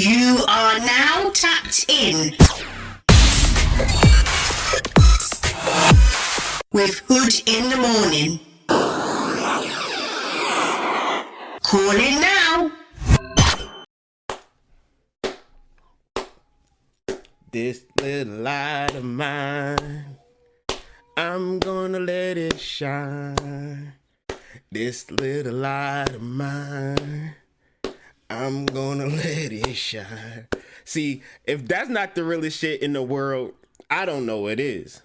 You are now tapped in with Hood in the Morning. Call in now. This little light of mine, I'm gonna let it shine. This little light of mine, I'm gonna let it shine. See, if that's not the realest shit in the world, I don't know what is.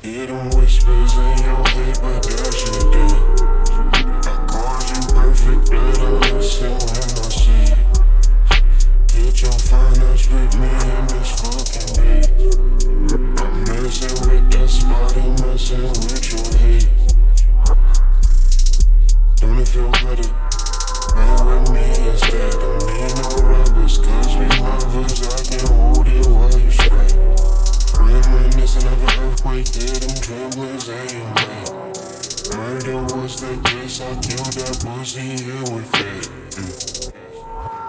Hear them whispers in your head, but that's your day. I called you perfect, better listen when I see it. Get your finals with me in this fucking bed. I'm messing with that spot, ain't messing with your head. Don't it feel better? Hang with me instead. Don't need no rubbers, cause we lovers. I can hold it while you sweat. Reminiscing of an earthquake, hear them tremblings and you mad. Murder was the case, I killed that pussy and we fed.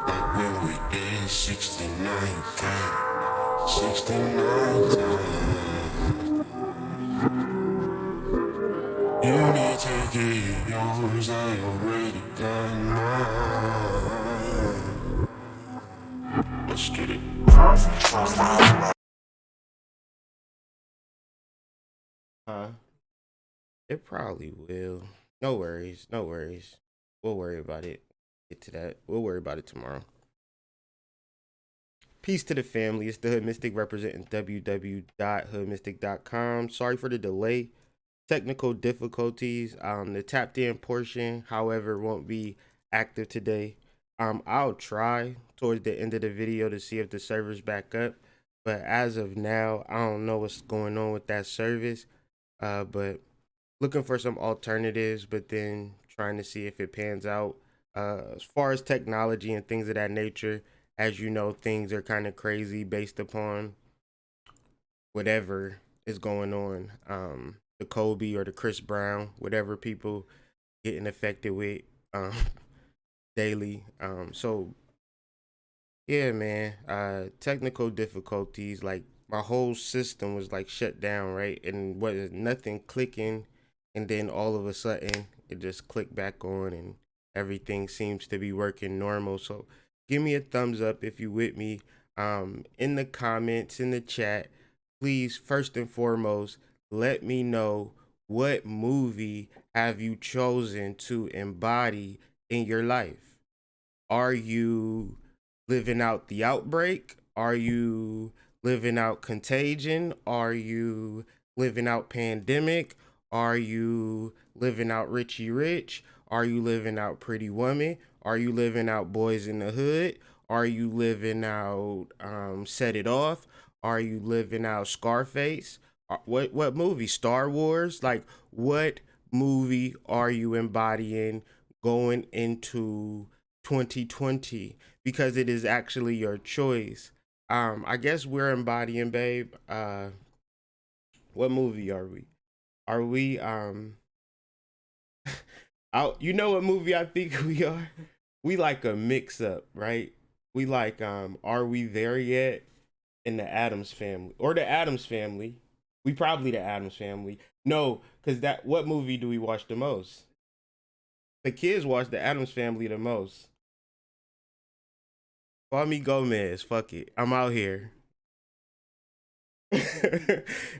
Like when we did 69 times, 69 times. You need to get yours, I already got mine. Let's get it. Huh? It probably will. No worries, no worries. We'll worry about it. Get to that. We'll worry about it tomorrow. Peace to the family. It's the Hood Mystic representing www.hoodmystic.com. Sorry for the delay. Technical difficulties. The tapped in portion, however, won't be active today. I'll try towards the end of the video to see if the server's back up. But as of now, I don't know what's going on with that service. But looking for some alternatives, but then trying to see if it pans out. As far as technology and things of that nature, as you know, things are kind of crazy based upon whatever is going on. The Kobe or the Chris Brown, whatever people getting affected with daily. So yeah, man. Technical difficulties, like my whole system was like shut down, right? And was nothing clicking, and then all of a sudden it just clicked back on, and everything seems to be working normal. So give me a thumbs up if you with me. In the comments, in the chat, please first and foremost let me know what movie have you chosen to embody in your life. Are you living out the outbreak? Are you living out contagion? Are you living out pandemic? Are you living out Richie Rich? Are you living out Pretty Woman? Are you living out Boys in the Hood? Are you living out Set It Off? Are you living out Scarface? What movie? Star Wars? Like, what movie are you embodying going into 2020? Because it is actually your choice. I guess we're embodying, babe. What movie are we? Are we out? You know what movie I think we are? We like a mix up, right? We like Are We There Yet? In the Adams Family, or the Adams Family. We probably the Adams Family. No, because that, what movie do we watch the most? The kids watch the Adams Family the most. Call me Gomez. Fuck it. I'm out here.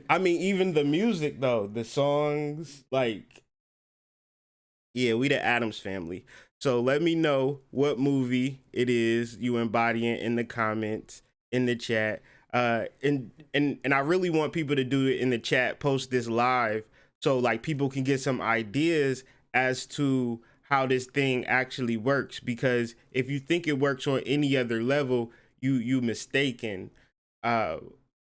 I mean, even the music though, the songs, like, yeah, we the Adams Family. So let me know what movie it is you embodying in the comments, in the chat. And I really want people to do it in the chat, post this live, so like people can get some ideas as to how this thing actually works. Because if you think it works on any other level, you mistaken. Uh,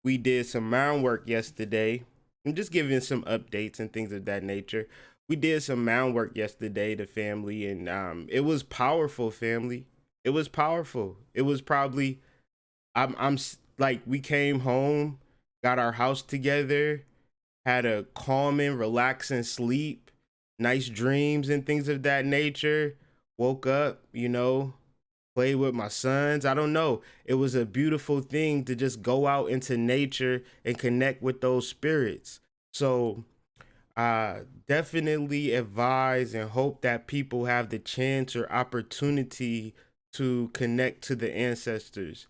we did some mound work yesterday. I'm just giving some updates and things of that nature. We did some mound work yesterday, the family, and it was powerful, family. It was powerful. It was probably like we came home, got our house together, had a calming, relaxing sleep, nice dreams and things of that nature. Woke up, played with my sons. I don't know. It was a beautiful thing to just go out into nature and connect with those spirits. So definitely advise and hope that people have the chance or opportunity to connect to the ancestors.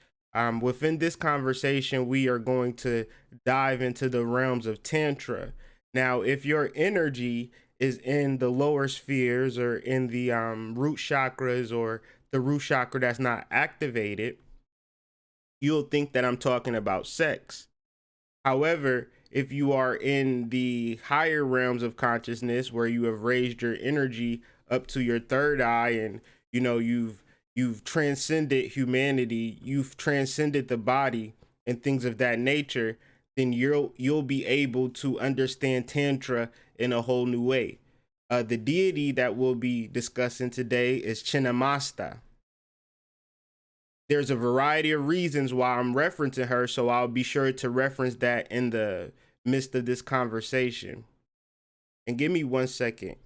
Within this conversation, we are going to dive into the realms of Tantra. Now, if your energy is in the lower spheres or in the root chakras or the root chakra that's not activated, you'll think that I'm talking about sex. However, if you are in the higher realms of consciousness where you have raised your energy up to your third eye and you've transcended humanity, you've transcended the body and things of that nature, then you'll be able to understand Tantra in a whole new way. The deity that we'll be discussing today is Chinnamasta. There's a variety of reasons why I'm referencing her, so I'll be sure to reference that in the midst of this conversation. And give me 1 second.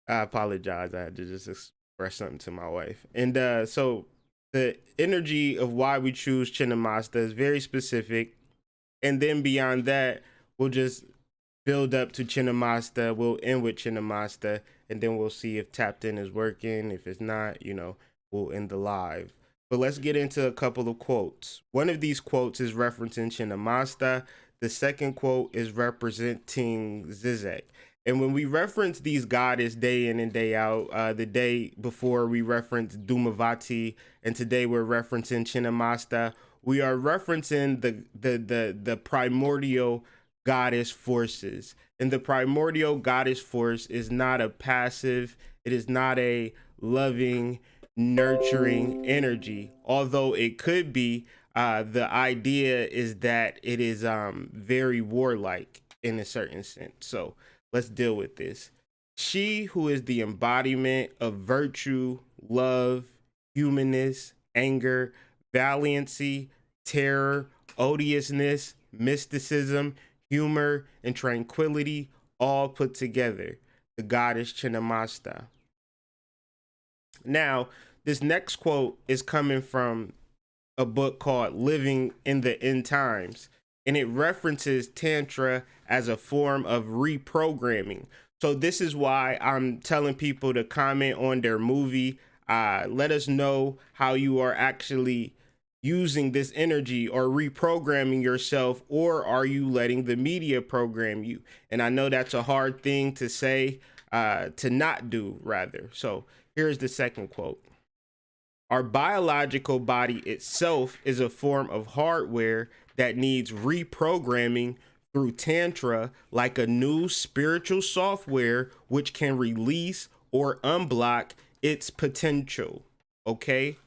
I apologize. I had to just express something to my wife. And so the energy of why we choose Chinnamasta is very specific. And then beyond that, we'll just build up to Chinnamasta. We'll end with Chinnamasta. And then we'll see if Tapped In is working. If it's not, we'll end the live. But let's get into a couple of quotes. One of these quotes is referencing Chinnamasta. The second quote is representing Zizek. And when we reference these goddess day in and day out, the day before we referenced Dumavati, and today we're referencing Chinnamasta, we are referencing the primordial goddess forces. And the primordial goddess force is not a passive, it is not a loving, nurturing energy, although it could be. The idea is that it is very warlike in a certain sense. So let's deal with this. She who is the embodiment of virtue, love, humanness, anger, valiancy, terror, odiousness, mysticism, humor, and tranquility, all put together. The goddess Chinnamasta. Now, this next quote is coming from a book called Living in the End Times, and it references Tantra as a form of reprogramming. So this is why I'm telling people to comment on their movie. Let us know how you are actually using this energy or reprogramming yourself, or are you letting the media program you? And I know that's a hard thing to say, to not do rather. So here's the second quote. Our biological body itself is a form of hardware that needs reprogramming through Tantra, like a new spiritual software which can release or unblock its potential. Okay?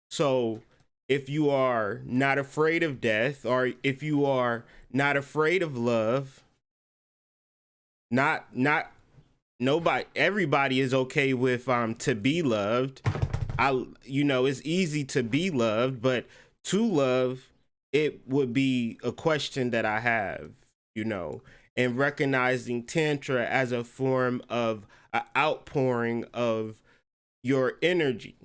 So if you are not afraid of death, or if you are not afraid of love, not nobody, everybody is okay with to be loved. It's easy to be loved, but to love, it would be a question that I have, and recognizing Tantra as a form of an outpouring of your energy,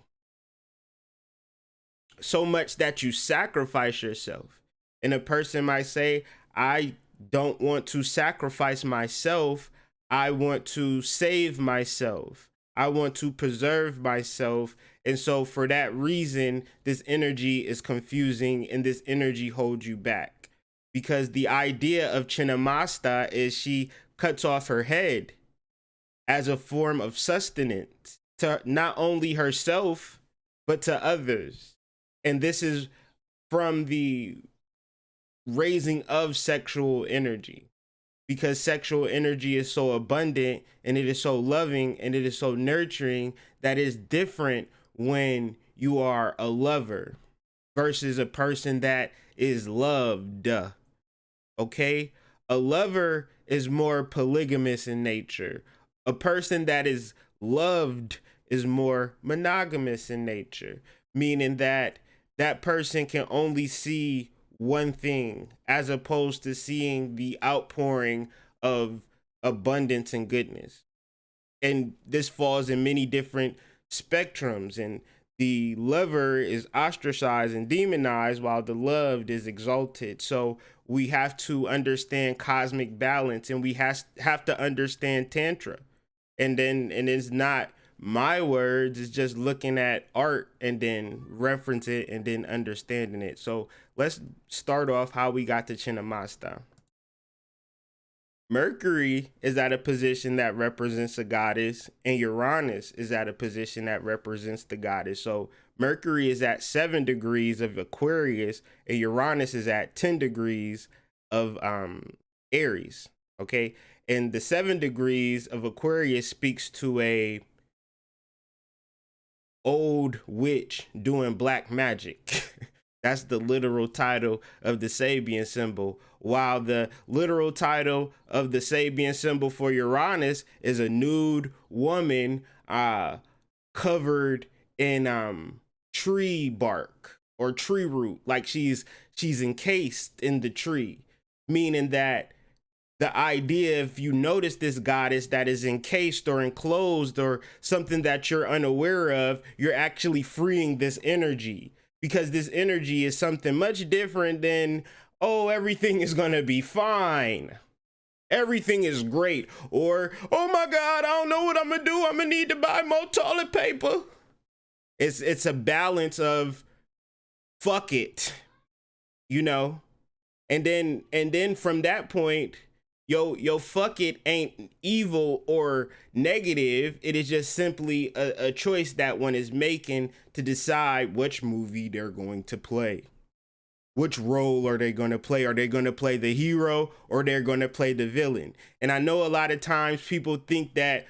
so much that you sacrifice yourself. And a person might say, I don't want to sacrifice myself. I want to save myself. I want to preserve myself. And so for that reason, this energy is confusing and this energy holds you back. Because the idea of Chinnamasta is she cuts off her head as a form of sustenance to not only herself, but to others. And this is from the raising of sexual energy. because sexual energy is so abundant and it is so loving and it is so nurturing that it's different when you are a lover versus a person that is loved. Okay? A lover is more polygamous in nature. A person that is loved is more monogamous in nature, meaning that that person can only see one thing as opposed to seeing the outpouring of abundance and goodness. And this falls in many different spectrums, and the lover is ostracized and demonized while the loved is exalted. So we have to understand cosmic balance, and we have to understand tantra. And it's not my words, it's just looking at art and then reference it and then understanding it. So let's start off how we got to Chinnamasta. Mercury is at a position that represents a goddess, and Uranus is at a position that represents the goddess. So Mercury is at 7 degrees of Aquarius, and Uranus is at 10 degrees of Aries. Okay. And the 7 degrees of Aquarius speaks to a old witch doing black magic. That's the literal title of the Sabian symbol, while the literal title of the Sabian symbol for Uranus is a nude woman covered in tree bark or tree root, like she's encased in the tree, meaning that the idea, if you notice this goddess that is encased or enclosed or something that you're unaware of, you're actually freeing this energy, because this energy is something much different than, oh, everything is gonna be fine, everything is great, or, oh my God, I don't know what I'm gonna do, I'm gonna need to buy more toilet paper. It's a balance of fuck it, you know, and then from that point, yo fuck it ain't evil or negative. It is just simply a choice that one is making to decide which movie they're going to play. Which role are they going to play? Are they going to play the hero or they're going to play the villain? And I know a lot of times people think that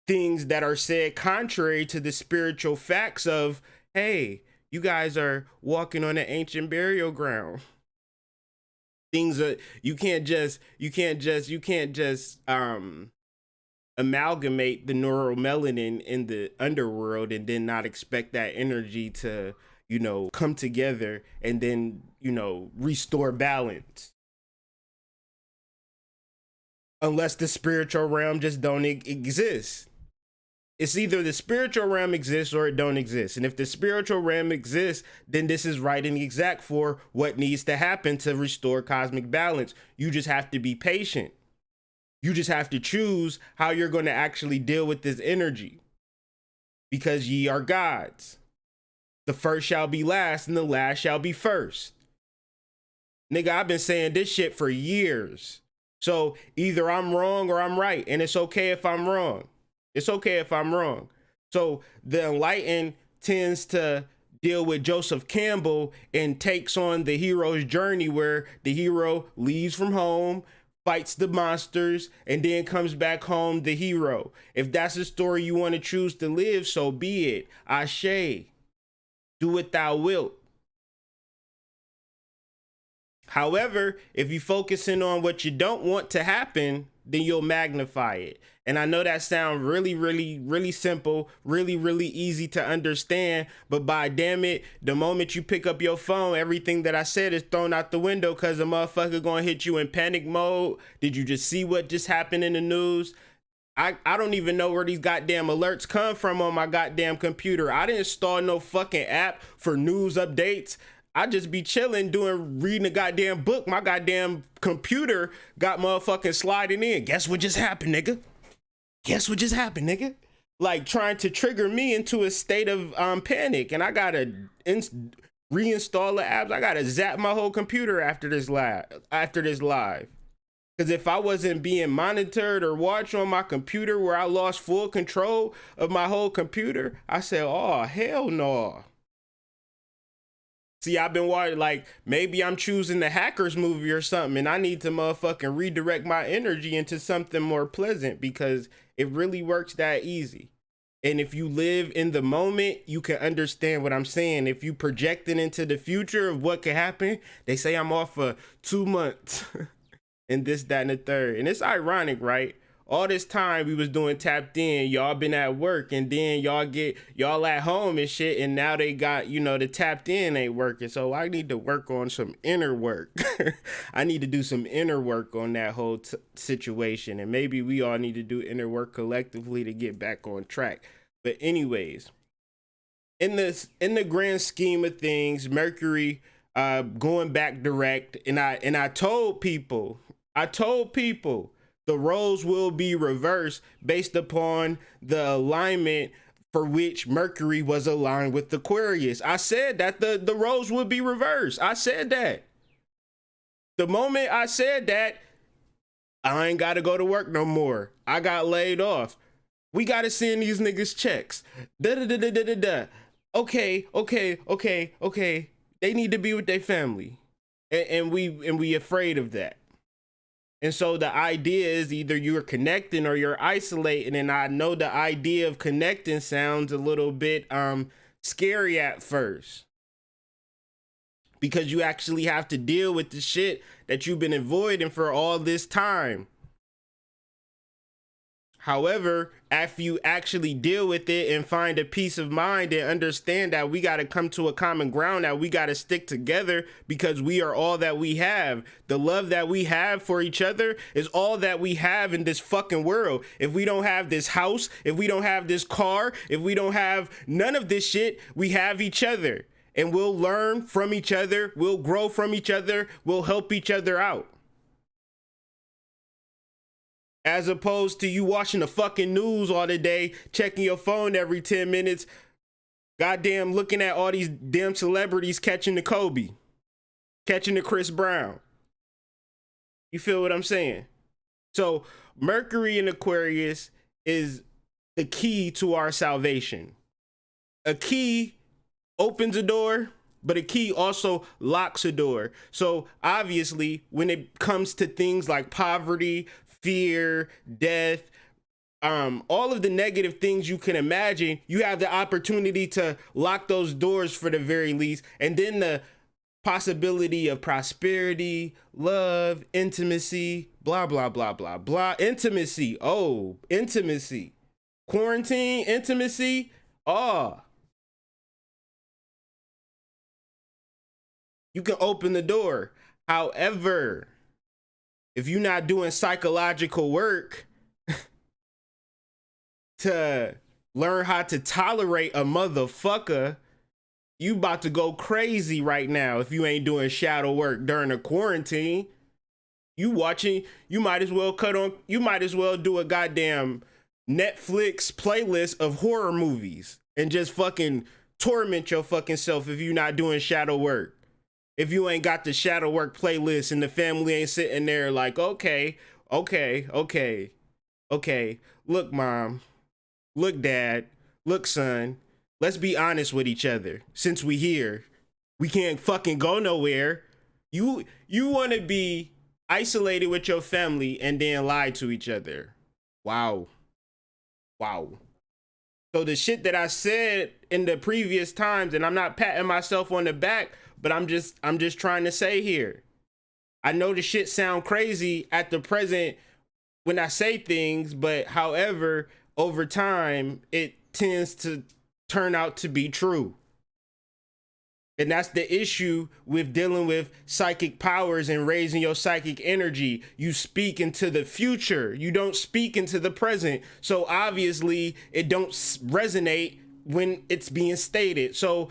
things that are said contrary to the spiritual facts of, hey, you guys are walking on an ancient burial ground. Things are, you can't just amalgamate the neuromelanin in the underworld and then not expect that energy to, you know, come together and then, you know, restore balance. Unless the spiritual realm just don't exist. It's either the spiritual realm exists or it don't exist. And if the spiritual realm exists, then this is right and exact for what needs to happen to restore cosmic balance. You just have to be patient. You just have to choose how you're going to actually deal with this energy, because ye are gods. The first shall be last and the last shall be first. Nigga, I've been saying this shit for years. So either I'm wrong or I'm right. And it's okay if I'm wrong. It's okay if I'm wrong. So the enlightened tends to deal with Joseph Campbell and takes on the hero's journey, where the hero leaves from home, fights the monsters, and then comes back home the hero. If that's the story you want to choose to live, so be it. Ashe. Do what thou wilt. However, if you focusing on what you don't want to happen, then you'll magnify it. And I know that sounds really simple, really easy to understand, but by damn it, the moment you pick up your phone, everything that I said is thrown out the window, because a motherfucker gonna hit you in panic mode. Did you just see what just happened in the news? I don't even know where these goddamn alerts come from on my goddamn computer. I didn't install no fucking app for news updates. I just be chilling, reading a goddamn book. My goddamn computer got motherfucking sliding in. Guess what just happened, nigga? Guess what just happened, nigga? Like trying to trigger me into a state of panic. And I gotta reinstall the apps. I gotta zap my whole computer after this live. Because if I wasn't being monitored or watched on my computer, where I lost full control of my whole computer, I said, oh, hell no. See, I've been watching, like, maybe I'm choosing the Hackers movie or something, and I need to motherfucking redirect my energy into something more pleasant, because it really works that easy. And if you live in the moment, you can understand what I'm saying. If you projecting into the future of what could happen, they say I'm off for 2 months and this, that, and the third. And it's ironic, right? All this time we was doing tapped in, y'all been at work, and then y'all at home and shit, and now they got, you know, the tapped in ain't working. So I need to work on some inner work. I need to do some inner work on that whole situation, and maybe we all need to do inner work collectively to get back on track. But anyways, in the grand scheme of things, Mercury going back direct, and I told people the roles will be reversed based upon the alignment for which Mercury was aligned with Aquarius. I said that the roles would be reversed. I said that. The moment I said that, I ain't got to go to work no more. I got laid off. We got to send these niggas checks. Okay. They need to be with their family. And we afraid of that. And so the idea is either you're connecting or you're isolating. And I know the idea of connecting sounds a little bit scary at first, because you actually have to deal with the shit that you've been avoiding for all this time. However, after you actually deal with it and find a peace of mind and understand that we got to come to a common ground, that we got to stick together because we are all that we have. The love that we have for each other is all that we have in this fucking world. If we don't have this house, if we don't have this car, if we don't have none of this shit, we have each other. And we'll learn from each other, we'll grow from each other, we'll help each other out. As opposed to you watching the fucking news all the day, checking your phone every 10 minutes, goddamn looking at all these damn celebrities catching the Kobe, catching the Chris Brown. You feel what I'm saying? So Mercury in Aquarius is the key to our salvation. A key opens a door, but a key also locks a door. So obviously, when it comes to things like poverty, fear, death, all of the negative things you can imagine, you have the opportunity to lock those doors for the very least. And then the possibility of prosperity, love, intimacy, blah, blah, blah, blah, blah. Intimacy. Oh, intimacy. Quarantine, intimacy. Oh. You can open the door. However, if you're not doing psychological work to learn how to tolerate a motherfucker, you about to go crazy right now. If you ain't doing shadow work during a quarantine, you might as well do a goddamn Netflix playlist of horror movies and just fucking torment your fucking self if you're not doing shadow work. If you ain't got the shadow work playlist and the family ain't sitting there like, okay. Look, mom. Look, dad. Look, son. Let's be honest with each other. Since we here, we can't fucking go nowhere. You want to be isolated with your family and then lie to each other. Wow. So the shit that I said in the previous times, and I'm not patting myself on the back, but I'm just trying to say here, I know the shit sound crazy at the present when I say things, but however, over time, it tends to turn out to be true. And that's the issue with dealing with psychic powers and raising your psychic energy. You speak into the future. You don't speak into the present. So obviously it don't resonate when it's being stated. So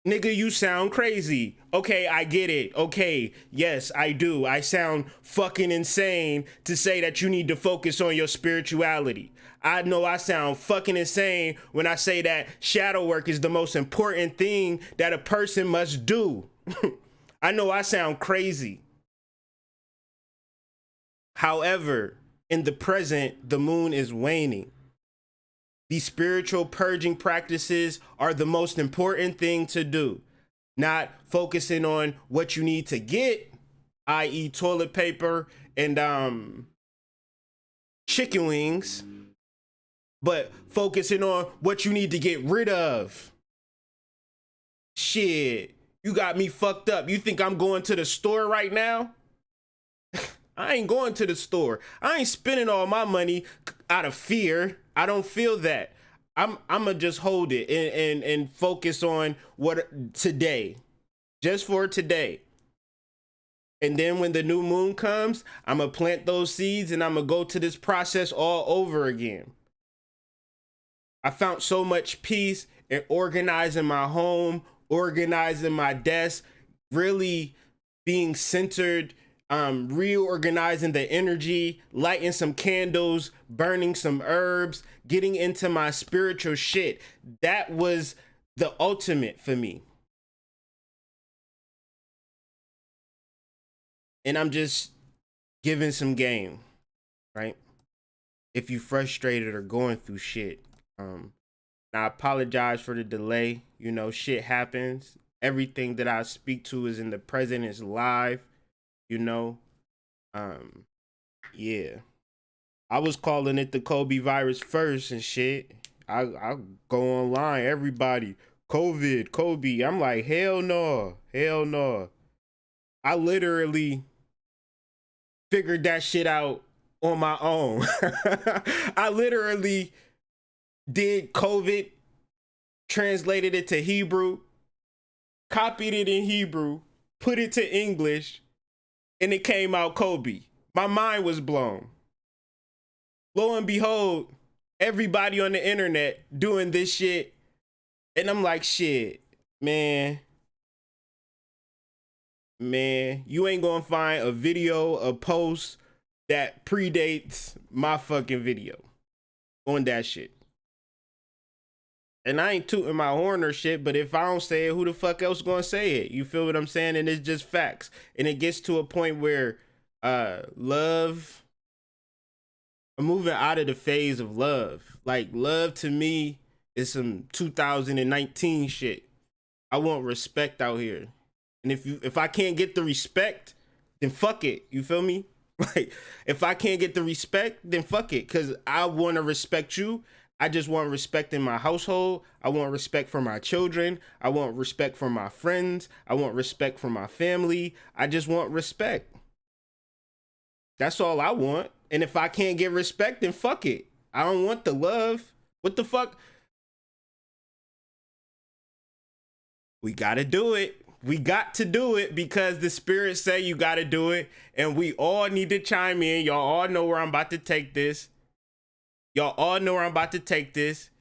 nigga, you sound crazy. Okay, I get it. Okay, yes, I do. I sound fucking insane to say that you need to focus on your spirituality. I know I sound fucking insane when I say that shadow work is the most important thing that a person must do. I know I sound crazy. However, in the present, the moon is waning. These spiritual purging practices are the most important thing to do. not focusing on what you need to get, i.e. toilet paper and chicken wings, but focusing on what you need to get rid of. Shit, you got me fucked up. You think I'm going to the store right now? I ain't going to the store. I ain't spending all my money out of fear. I don't feel that. I'ma just hold it and focus on what today, just for today. And then when the new moon comes, I'ma plant those seeds and I'ma go to this process all over again. I found so much peace in organizing my home, organizing my desk, really being centered, reorganizing the energy, lighting some candles, burning some herbs, getting into my spiritual shit. That was the ultimate for me. And I'm just giving some game, right? If you frustrated or going through shit. I apologize for the delay. You know, shit happens. Everything that I speak to is in the present, is live, you know. Yeah. I was calling it the Kobe virus first and shit. I go online, everybody, COVID, Kobe. I'm like, hell no, hell no. I literally figured that shit out on my own. I literally did COVID, translated it to Hebrew, copied it in Hebrew, put it to English, and it came out Kobe. My mind was blown. Lo and behold, everybody on the internet doing this shit. And I'm like, shit, man, you ain't gonna find a video, a post that predates my fucking video on that shit. And I ain't tooting my horn or shit, but if I don't say it, who the fuck else gonna say it? You feel what I'm saying? And it's just facts. And it gets to a point where love, I'm moving out of the phase of love. Like, love to me is some 2019 shit. I want respect out here. And if I can't get the respect, then fuck it. You feel me? Like, if I can't get the respect, then fuck it. Cause I want to respect you. I just want respect in my household. I want respect for my children. I want respect for my friends. I want respect for my family. I just want respect. That's all I want. And if I can't get respect, then fuck it. I don't want the love. What the fuck? We gotta do it. We got to do it because the spirit say you gotta do it. And we all need to chime in. Y'all all know where I'm about to take this. Y'all all know where I'm about to take this.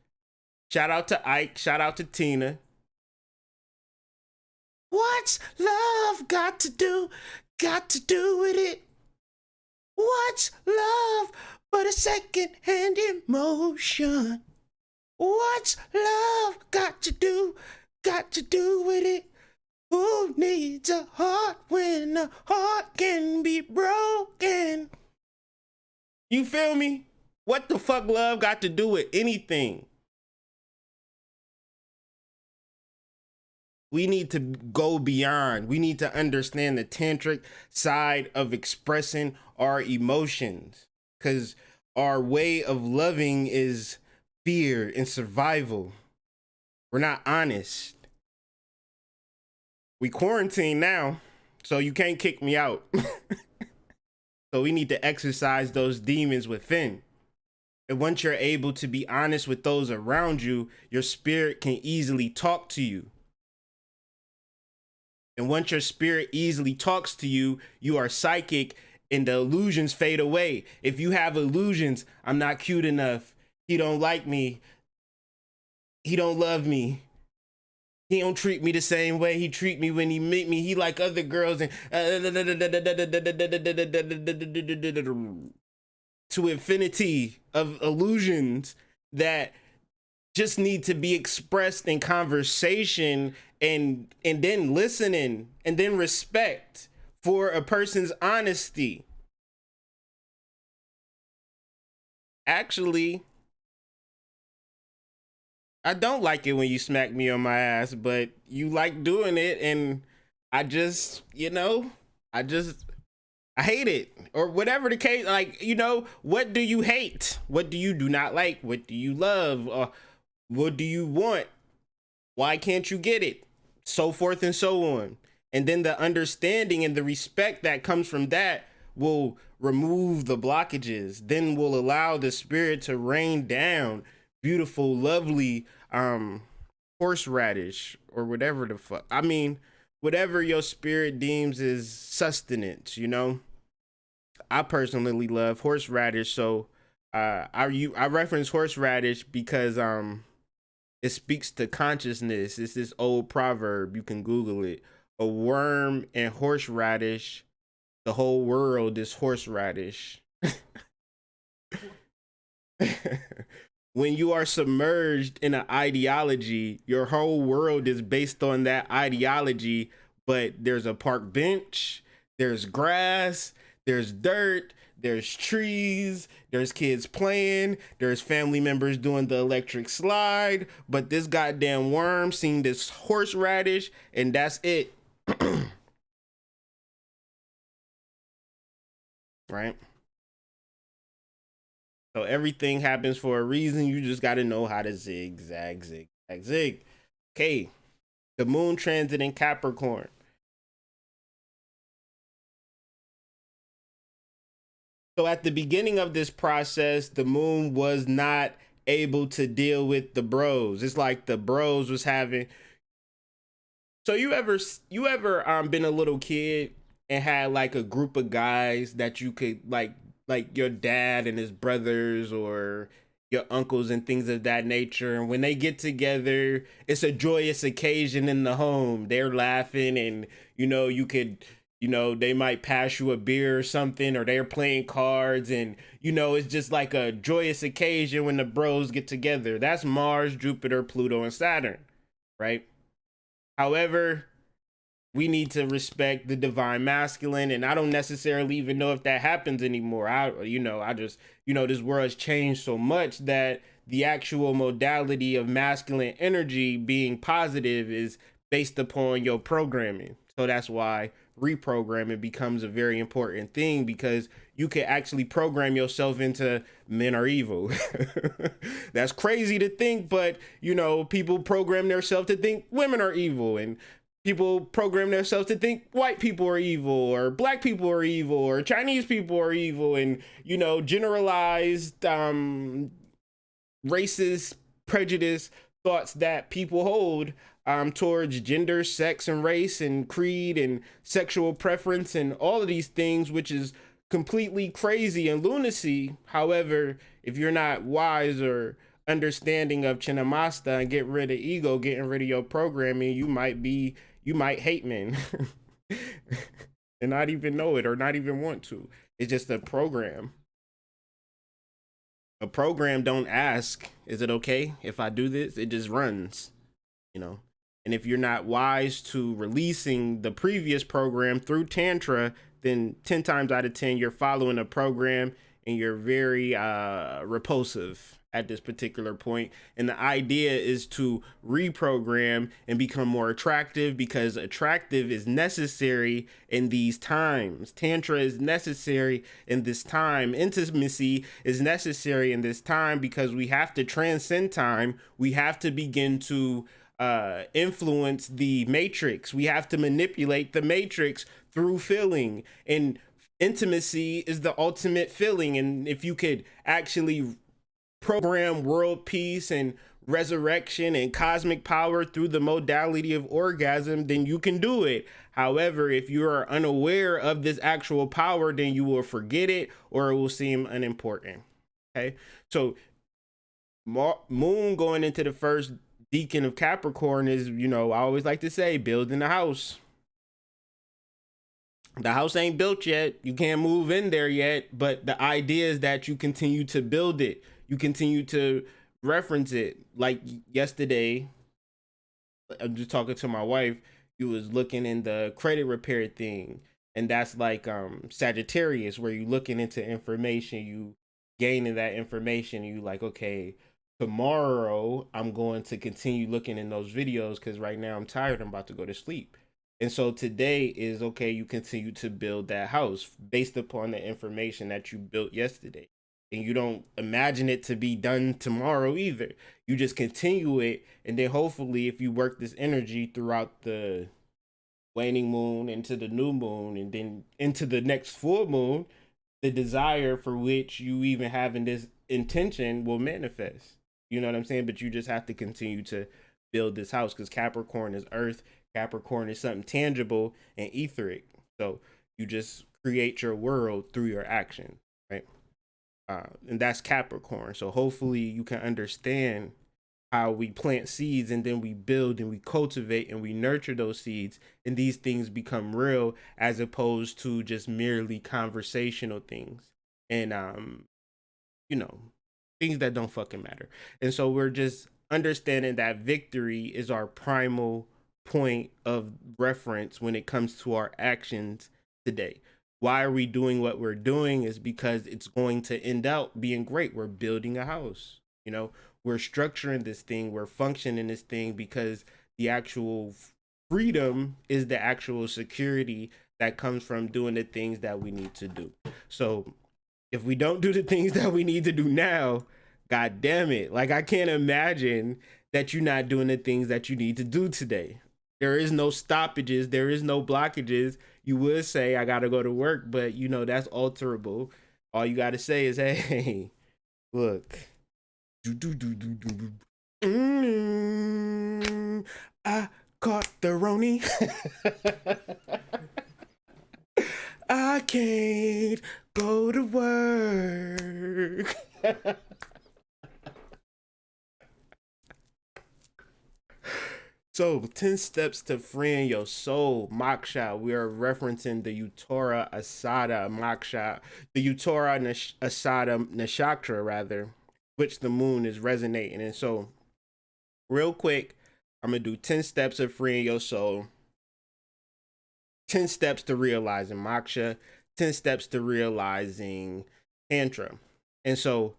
Shout out to Ike. Shout out to Tina. What's love got to do with it? What's love but a second-hand emotion? What's love got to do with it? Who needs a heart when a heart can be broken? You feel me? What the fuck love got to do with anything? We need to go beyond. We need to understand the tantric side of expressing our emotions, because our way of loving is fear and survival. We're not honest. We quarantine now, so you can't kick me out. So we need to exercise those demons within. And once you're able to be honest with those around you, your spirit can easily talk to you. And once your spirit easily talks to you, you are psychic and the illusions fade away. If you have illusions, I'm not cute enough, he don't like me, he don't love me, he don't treat me the same way he treat me when he meet me, he like other girls, and to infinity of illusions that just need to be expressed in conversation and then listening and then respect for a person's honesty. Actually, I don't like it when you smack me on my ass, but you like doing it, and I just, I hate it, or whatever the case. Like, what do you hate? What do not like? What do you love? Or what do you want? Why can't you get it? So forth and so on. And then the understanding and the respect that comes from that will remove the blockages, then will allow the spirit to rain down beautiful, lovely horseradish, or whatever the fuck. I mean, whatever your spirit deems is sustenance, I personally love horseradish, so I reference horseradish because it speaks to consciousness. It's this old proverb, you can Google it. A worm and horseradish, the whole world is horseradish. When you are submerged in an ideology, your whole world is based on that ideology, but there's a park bench, there's grass, there's dirt, there's trees, there's kids playing, there's family members doing the electric slide, but this goddamn worm seen this horseradish, and that's it. Right? So everything happens for a reason. You just got to know how to zigzag, zigzag, zig. Okay. The moon transit in Capricorn. So at the beginning of this process, the moon was not able to deal with the bros. It's like the bros was having. So you ever been a little kid and had like a group of guys that you could like your dad and his brothers, or your uncles and things of that nature, and when they get together, it's a joyous occasion in the home. They're laughing, and you could, they might pass you a beer or something, or they're playing cards, and it's just like a joyous occasion when the bros get together. That's Mars, Jupiter, Pluto, and Saturn, right? However, we need to respect the divine masculine, and I don't necessarily even know if that happens anymore. I just, this world has changed so much that the actual modality of masculine energy being positive is based upon your programming. So that's why reprogramming becomes a very important thing, because you can actually program yourself into men are evil. That's crazy to think, but people program themselves to think women are evil, and people program themselves to think white people are evil, or black people are evil, or Chinese people are evil, and generalized racist prejudice thoughts that people hold towards gender, sex, and race, and creed, and sexual preference, and all of these things, which is completely crazy and lunacy. However, if you're not wise or understanding of Chinamasta and get rid of ego, getting rid of your programming, you might hate men and not even know it, or not even want to. It's just a program. A program don't ask, is it okay if I do this? It just runs, And if you're not wise to releasing the previous program through Tantra, then 10 times out of 10, you're following a program, and you're very repulsive at this particular point. And the idea is to reprogram and become more attractive, because attractive is necessary in these times. Tantra is necessary in this time. Intimacy is necessary in this time, because we have to transcend time. We have to begin to influence the matrix. We have to manipulate the matrix through feeling, and intimacy is the ultimate feeling. And if you could actually program world peace and resurrection and cosmic power through the modality of orgasm, then you can do it. However, if you are unaware of this actual power, then you will forget it, or it will seem unimportant. Okay, so moon going into the first deacon of Capricorn is, I always like to say, building a house. The house ain't built yet. You can't move in there yet, but the idea is that you continue to build it. You continue to reference it. Like yesterday, I'm just talking to my wife. You was looking in the credit repair thing, and that's like Sagittarius, where you looking into information, you gaining that information, you like, okay, Tomorrow, I'm going to continue looking in those videos because right now I'm tired. I'm about to go to sleep. And so today is okay, you continue to build that house based upon the information that you built yesterday. And you don't imagine it to be done tomorrow either. You just continue it. And then hopefully, if you work this energy throughout the waning moon into the new moon and then into the next full moon, the desire for which you even having this intention will manifest. You know what I'm saying? But you just have to continue to build this house because Capricorn is earth. Capricorn is something tangible and etheric. So you just create your world through your action, right? And that's Capricorn. So hopefully you can understand how we plant seeds and then we build and we cultivate and we nurture those seeds, and these things become real as opposed to just merely conversational things and you know, things that don't fucking matter. And so we're just understanding that victory is our primal point of reference when it comes to our actions today. Why are we doing what we're doing is because it's going to end out being great. We're building a house, you know, we're structuring this thing, we're functioning this thing because the actual freedom is the actual security that comes from doing the things that we need to do. So if we don't do the things that we need to do now, god damn it, like I can't imagine that you're not doing the things that you need to do today. There is no stoppages, there is no blockages. You would say I gotta go to work, but you know that's alterable. All you gotta say is, hey, look, I caught the Roni. I can't go to work. So, 10 steps to freeing your soul, Moksha. We are referencing the Uttara Asada Moksha, the Uttara Asada Nakshatra, rather, which the moon is resonating. And so, real quick, I'm going to do 10 steps of freeing your soul, 10 steps to realizing Moksha, 10 steps to realizing Tantra. And so,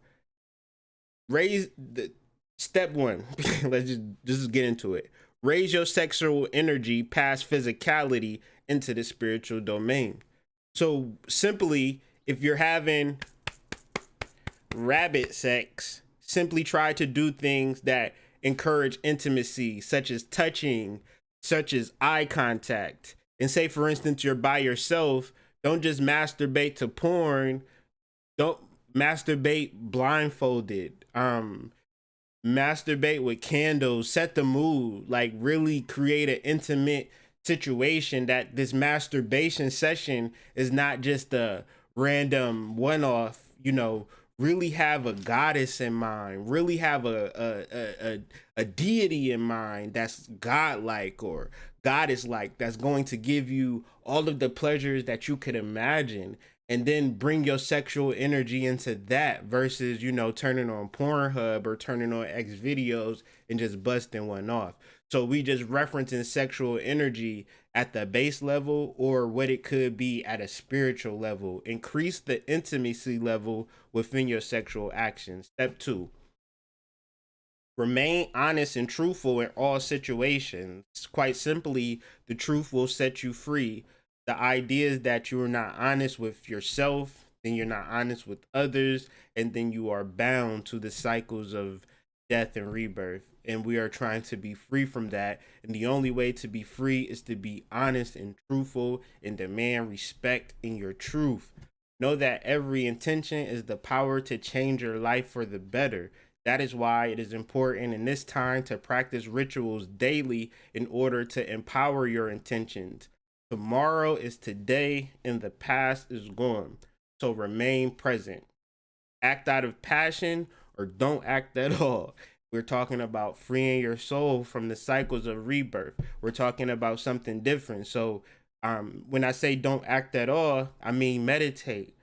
raise the step one. Let's just get into it. Raise your sexual energy past physicality into the spiritual domain. So simply, if you're having rabbit sex, simply try to do things that encourage intimacy, such as touching, such as eye contact. And say, for instance, you're by yourself, don't just masturbate to porn. Don't masturbate blindfolded. Masturbate with candles, set the mood, like really create an intimate situation that this masturbation session is not just a random one-off, you know, really have a goddess in mind, really have a deity in mind that's godlike or goddess like, that's going to give you all of the pleasures that you could imagine, and then bring your sexual energy into that versus, you know, turning on Pornhub or turning on X videos and just busting one off. So we just referencing sexual energy at the base level or what it could be at a spiritual level. Increase the intimacy level within your sexual actions. Step 2. Remain honest and truthful in all situations. Quite simply, the truth will set you free. The idea is that you're not honest with yourself, then you're not honest with others, and then you are bound to the cycles of death and rebirth. And we are trying to be free from that. And the only way to be free is to be honest and truthful and demand respect in your truth. Know that every intention is the power to change your life for the better. That is why it is important in this time to practice rituals daily in order to empower your intentions. Tomorrow is today and the past is gone. So remain present. Act out of passion or don't act at all. We're talking about freeing your soul from the cycles of rebirth. We're talking about something different. So when I say don't act at all, I mean meditate,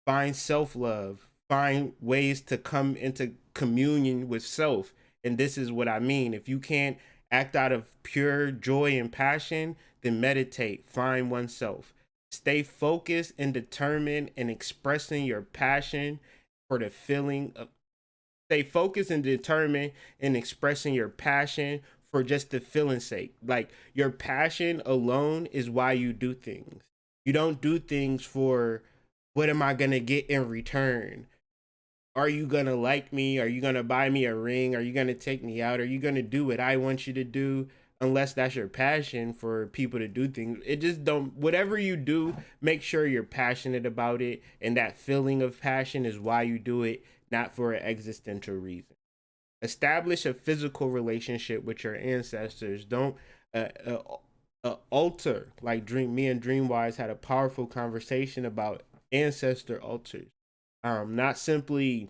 find self-love, find ways to come into communion with self. And this is what I mean. If you can't act out of pure joy and passion, then meditate, find oneself. Stay focused and determined in expressing your passion for the feeling of stay focused and determined in expressing your passion for just the feeling's sake. Like your passion alone is why you do things. You don't do things for what am I gonna get in return? Are you gonna like me? Are you gonna buy me a ring? Are you gonna take me out? Are you gonna do what I want you to do? Unless that's your passion for people to do things. It just don't, whatever you do, make sure you're passionate about it. And that feeling of passion is why you do it, not for an existential reason. Establish a physical relationship with your ancestors. Don't altar, like me and Dreamwise had a powerful conversation about ancestor altars. Not simply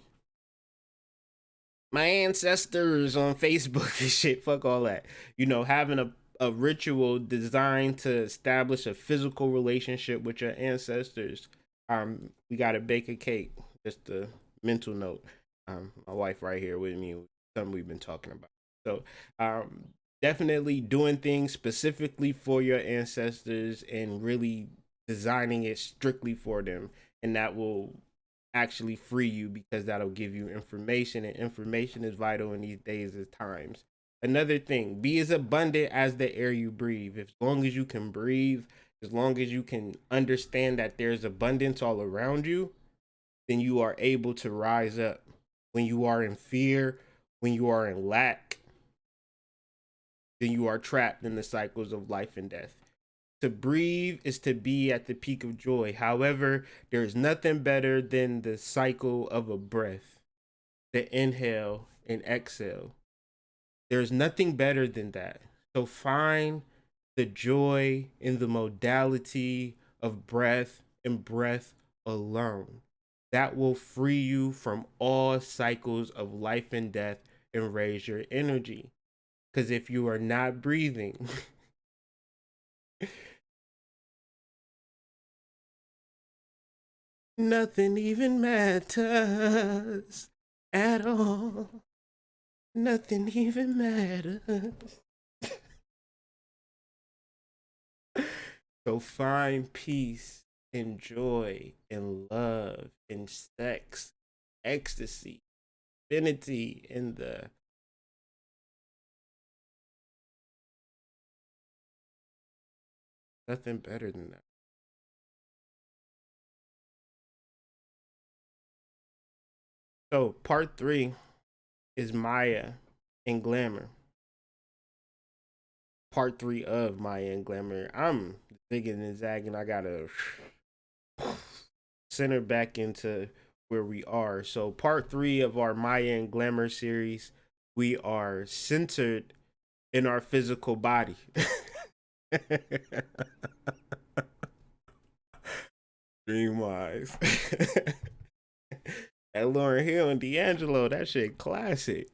my ancestors on Facebook and shit. Fuck all that. You know, having a ritual designed to establish a physical relationship with your ancestors. We gotta bake a cake. Just a mental note. My wife right here with me. Something we've been talking about. So, definitely doing things specifically for your ancestors and really designing it strictly for them, and that will actually free you because that'll give you information, and information is vital in these days and times. Another thing, be as abundant as the air you breathe. As long as you can breathe, as long as you can understand that there's abundance all around you, then you are able to rise up. When you are in fear, when you are in lack, then you are trapped in the cycles of life and death. To breathe is to be at the peak of joy. However, there is nothing better than the cycle of a breath, the inhale and exhale. There's nothing better than that. So find the joy in the modality of breath and breath alone. That will free you from all cycles of life and death and raise your energy. Because if you are not breathing, nothing even matters at all. Nothing even matters. So find peace and joy and love and sex, ecstasy, infinity in the nothing better than that. So part 3 is Maya and Glamour. Part 3 of Maya and Glamour. I'm zigging and zagging. I gotta center back into where we are. So part 3 of our Maya and Glamour series, we are centered in our physical body. Dreamwise. That Lauryn Hill and D'Angelo, that shit classic.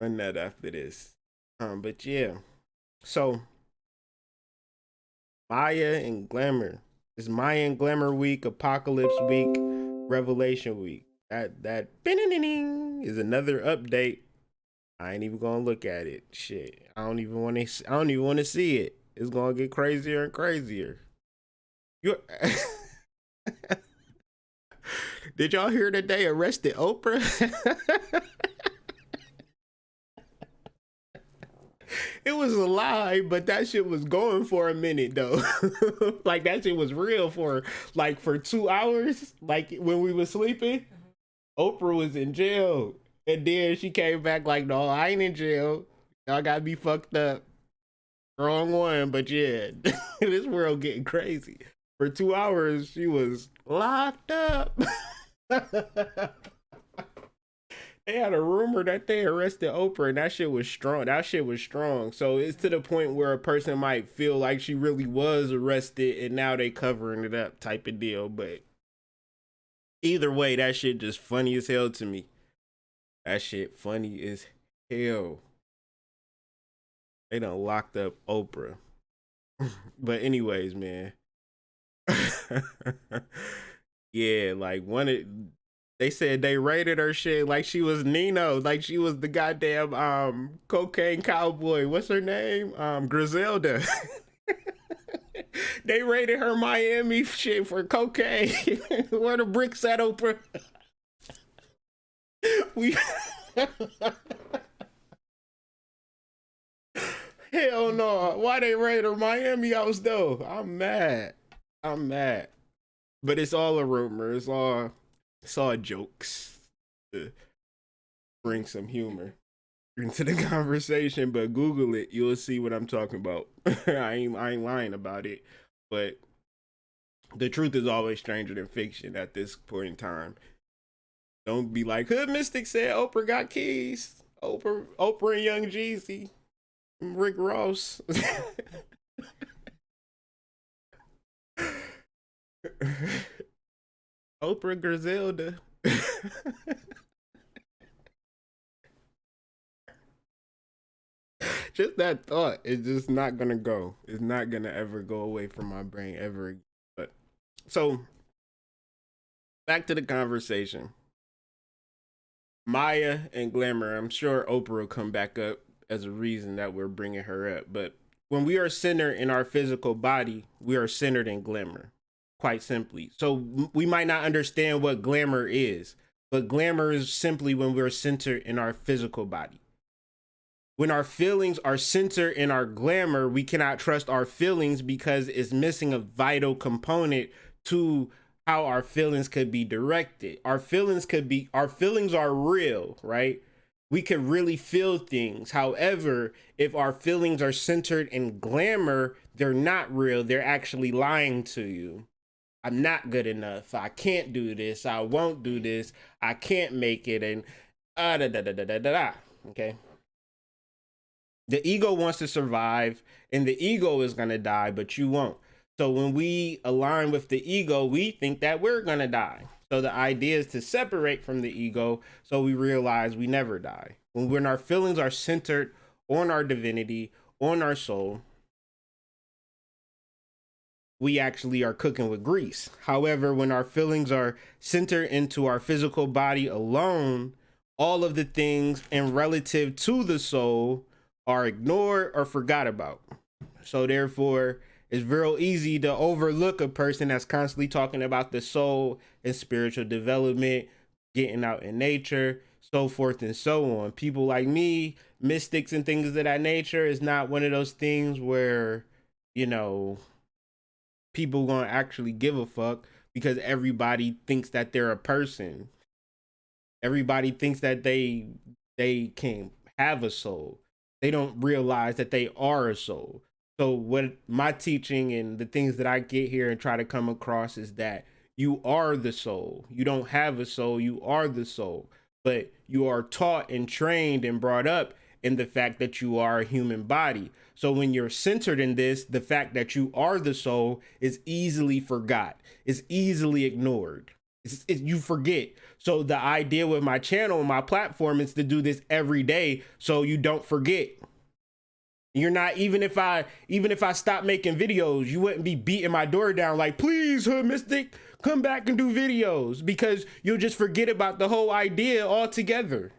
Run that after this. But yeah. So Maya and Glamour. It's Maya and Glamour week, Apocalypse week, Revelation week. That is another update. I ain't even gonna look at it. Shit. I don't even want to see it. It's gonna get crazier and crazier. Did y'all hear that they arrested Oprah? It was a lie, but that shit was going for a minute though. Like that shit was real for 2 hours. Like when we were sleeping, Oprah was in jail, and then she came back like, "No, I ain't in jail. Y'all got me fucked up." Wrong one, but yeah, this world getting crazy. For 2 hours, she was locked up. They had a rumor that they arrested Oprah, and that shit was strong. So it's to the point where a person might feel like she really was arrested, and now they covering it up type of deal. But either way, that shit just funny as hell to me. That shit funny as hell. They done locked up Oprah. But anyways, man. Yeah, like they said they rated her shit like she was Nino, like she was the goddamn cocaine cowboy. What's her name? Griselda. They rated her Miami shit for cocaine. Where the bricks at, Oprah? We hell no. Why they raid our Miami house though? I'm mad. I'm mad. But it's all a rumor. It's all jokes to bring some humor into the conversation. But Google it, you'll see what I'm talking about. I ain't lying about it. But the truth is always stranger than fiction at this point in time. Don't be like, Hood Mystic said Oprah got keys. Oprah and Young Jeezy. Rick Ross. Oprah Griselda. Just that thought is just not gonna go. It's not gonna ever go away from my brain ever again. But so back to the conversation. Maya and Glamour. I'm sure Oprah will come back up as a reason that we're bringing her up. But when we are centered in our physical body, we are centered in glamour, quite simply. So we might not understand what glamour is, but glamour is simply when we're centered in our physical body. When our feelings are centered in our glamour, we cannot trust our feelings because it's missing a vital component to how our feelings could be directed. Our feelings are real, right? We could really feel things. However, if our feelings are centered in glamour, they're not real. They're actually lying to you. I'm not good enough. I can't do this. I won't do this. I can't make it. And okay. The ego wants to survive and the ego is going to die, but you won't. So when we align with the ego, we think that we're going to die. So the idea is to separate from the ego so we realize we never die. When our feelings are centered on our divinity, on our soul, we actually are cooking with grease. However, when our feelings are centered into our physical body alone, all of the things and relative to the soul are ignored or forgot about. So therefore, it's real easy to overlook a person that's constantly talking about the soul and spiritual development, getting out in nature, so forth and so on. People like me, mystics and things of that nature, is not one of those things where, you know, people gonna actually give a fuck because everybody thinks that they're a person. Everybody thinks that they can have a soul. They don't realize that they are a soul. So what my teaching and the things that I get here and try to come across is that you are the soul. You don't have a soul, you are the soul. But you are taught and trained and brought up in the fact that you are a human body. So when you're centered in this, the fact that you are the soul is easily forgot, is easily ignored. You forget. So the idea with my channel and my platform is to do this every day so you don't forget. You're not, even if I stop making videos, you wouldn't be beating my door down like, please, Hood Mystic, come back and do videos, because you'll just forget about the whole idea altogether.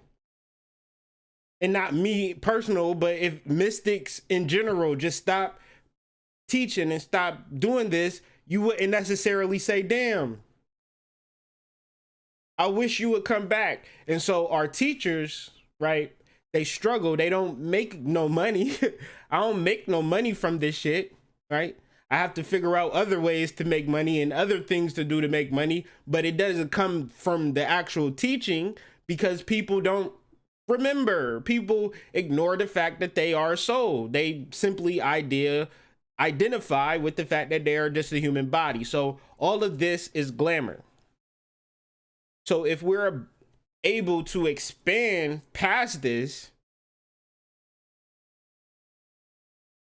And not me personal, but if mystics in general just stop teaching and stop doing this, you wouldn't necessarily say, damn, I wish you would come back. And so our teachers, right, they struggle. They don't make no money. I don't make no money from this shit, right? I have to figure out other ways to make money and other things to do to make money, but it doesn't come from the actual teaching because people don't remember. People ignore the fact that they are a soul. They simply identify with the fact that they are just a human body. So all of this is glamour. So if we're able to expand past this,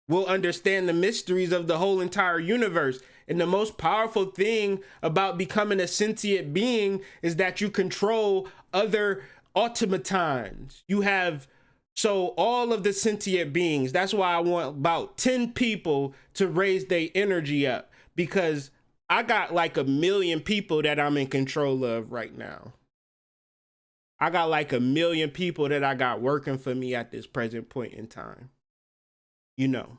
we'll understand the mysteries of the whole entire universe. And the most powerful thing about becoming a sentient being is that you control other automatons. You have, so all of the sentient beings, that's why I want about 10 people to raise their energy up, because I got like 1 million people that I'm in control of right now. I got like 1 million people that I got working for me at this present point in time. You know,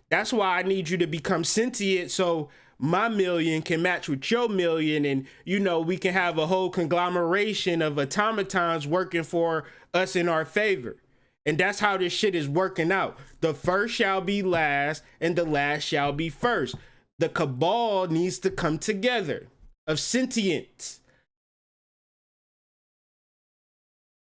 that's why I need you to become sentient. So my million can match with your million, and you know, we can have a whole conglomeration of automatons working for us in our favor. And that's how this shit is working out. The first shall be last, and the last shall be first. The cabal needs to come together of sentience.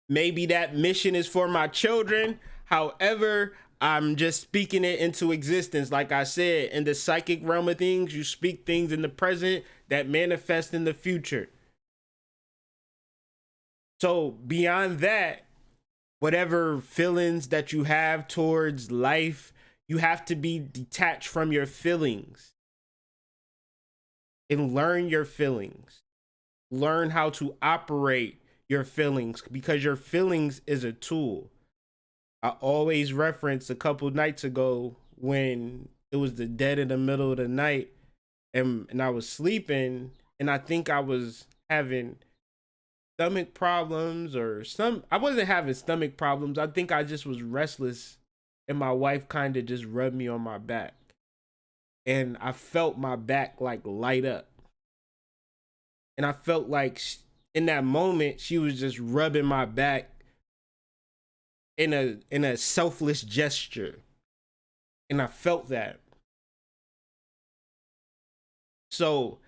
Maybe that mission is for my children. However, I'm just speaking it into existence. Like I said, in the psychic realm of things, you speak things in the present that manifest in the future. So beyond that, whatever feelings that you have towards life, you have to be detached from your feelings and learn your feelings. Learn how to operate your feelings, because your feelings is a tool. I always reference a couple nights ago when it was the dead in the middle of the night, and I was sleeping, and I think I was having stomach problems or I wasn't having stomach problems. I think I just was restless, and my wife kind of just rubbed me on my back, and I felt my back like light up, and I felt like in that moment she was just rubbing my back in a selfless gesture, and I felt that. So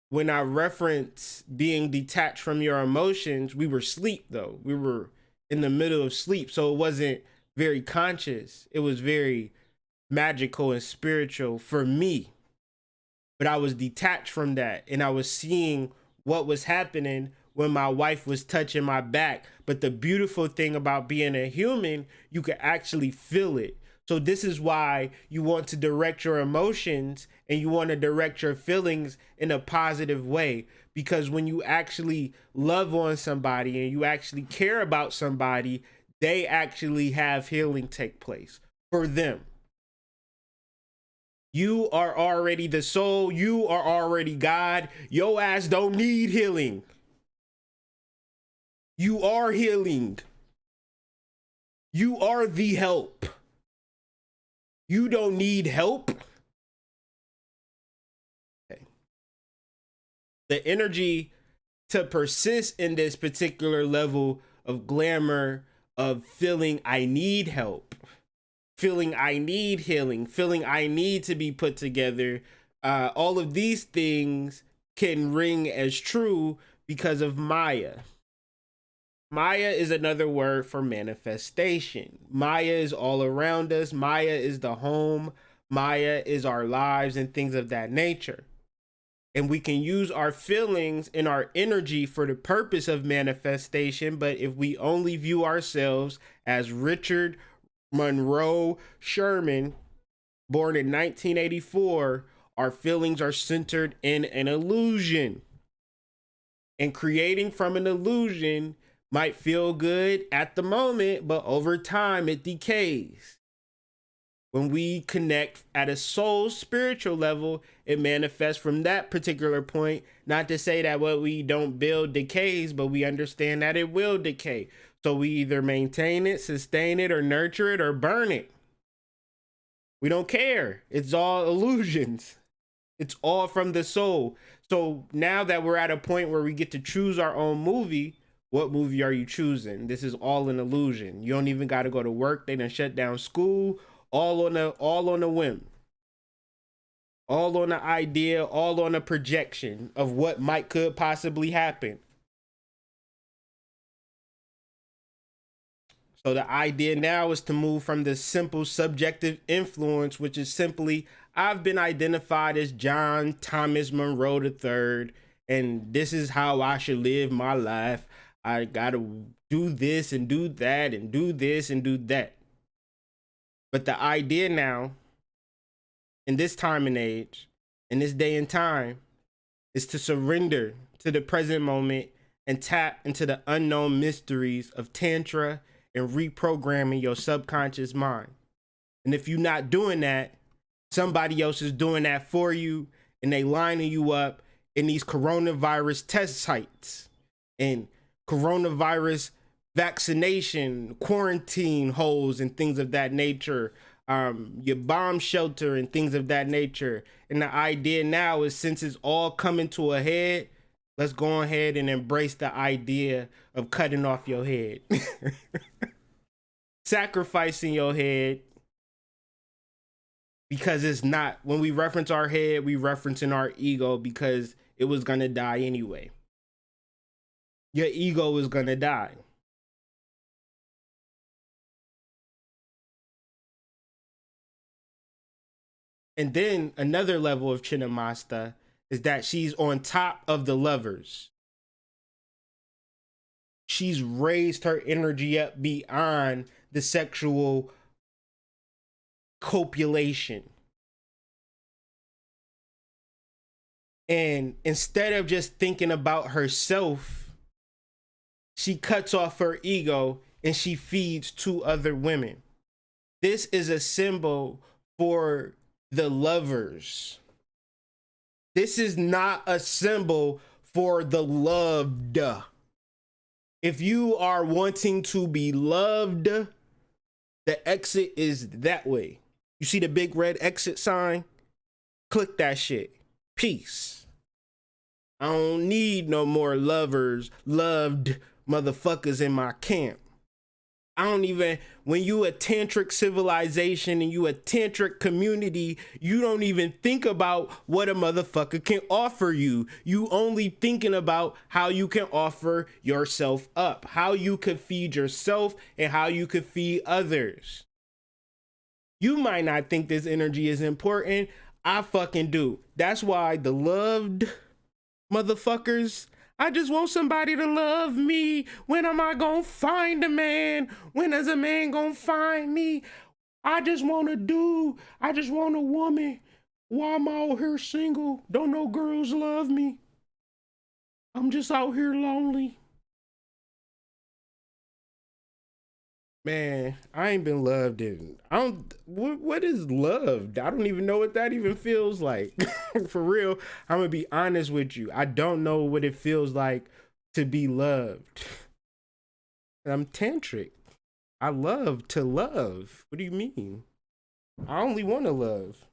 when I reference being detached from your emotions, we were asleep though. We were in the middle of sleep, so it wasn't very conscious. It was very magical and spiritual for me. But I was detached from that, and I was seeing what was happening when my wife was touching my back. But the beautiful thing about being a human, you can actually feel it. So this is why you want to direct your emotions and you want to direct your feelings in a positive way. Because when you actually love on somebody and you actually care about somebody, they actually have healing take place for them. You are already the soul. You are already God. Your ass don't need healing. You are healing. You are the help. You don't need help. Okay. The energy to persist in this particular level of glamour, of feeling I need help, feeling I need healing, feeling I need to be put together, all of these things can ring as true because of Maya. Maya is another word for manifestation. Maya is all around us. Maya is the home. Maya is our lives and things of that nature. And we can use our feelings and our energy for the purpose of manifestation. But if we only view ourselves as Richard Monroe Sherman, born in 1984, our feelings are centered in an illusion. And creating from an illusion might feel good at the moment, but over time it decays. When we connect at a soul spiritual level, it manifests from that particular point. Not to say that what we don't build decays, but we understand that it will decay. So we either maintain it, sustain it, or nurture it, or burn it. We don't care. It's all illusions. It's all from the soul. So now that we're at a point where we get to choose our own movie, what movie are you choosing? This is all an illusion. You don't even got to go to work. They done shut down school. All on a whim. All on the idea, all on a projection of what could possibly happen. So the idea now is to move from the simple subjective influence, which is simply, I've been identified as John Thomas Monroe III, and this is how I should live my life. I gotta do this and do that and do this and do that. But the idea now, in this time and age, in this day and time, is to surrender to the present moment and tap into the unknown mysteries of Tantra and reprogramming your subconscious mind. And if you're not doing that, somebody else is doing that for you, and they lining you up in these coronavirus test sites and coronavirus vaccination, quarantine holes, and things of that nature, your bomb shelter and things of that nature. And the idea now is, since it's all coming to a head, let's go ahead and embrace the idea of cutting off your head. Sacrificing your head, because it's not, when we reference our head, we referencing our ego, because it was gonna die anyway. Your ego is gonna die. And then another level of Chinnamasta is that she's on top of the lovers. She's raised her energy up beyond the sexual copulation. And instead of just thinking about herself, she cuts off her ego and she feeds 2 other women. This is a symbol for the lovers. This is not a symbol for the loved. If you are wanting to be loved, the exit is that way. You see the big red exit sign? Click that shit. Peace. I don't need no more lovers, loved motherfuckers in my camp. I don't even, when you a tantric civilization and you a tantric community, you don't even think about what a motherfucker can offer you. You only thinking about how you can offer yourself up, how you could feed yourself and how you could feed others. You might not think this energy is important. I fucking do. That's why the loved motherfuckers, I just want somebody to love me. When am I gonna find a man? When is a man gonna find me? I just want a woman. Why am I out here single? Don't no girls love me. I'm just out here lonely. Man, I ain't been loved in, what is loved? I don't even know what that even feels like. For real, I'm gonna be honest with you. I don't know what it feels like to be loved. I'm tantric. I love to love. What do you mean? I only want to love.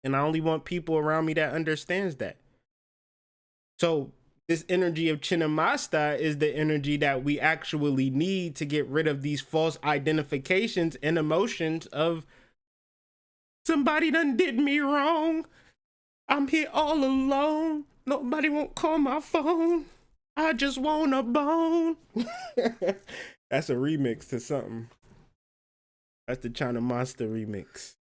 And I only want people around me that understands that. So this energy of Chinnamasta is the energy that we actually need to get rid of these false identifications and emotions of somebody done did me wrong. I'm here all alone. Nobody won't call my phone. I just want a bone. That's a remix to something. That's the Chinnamasta remix.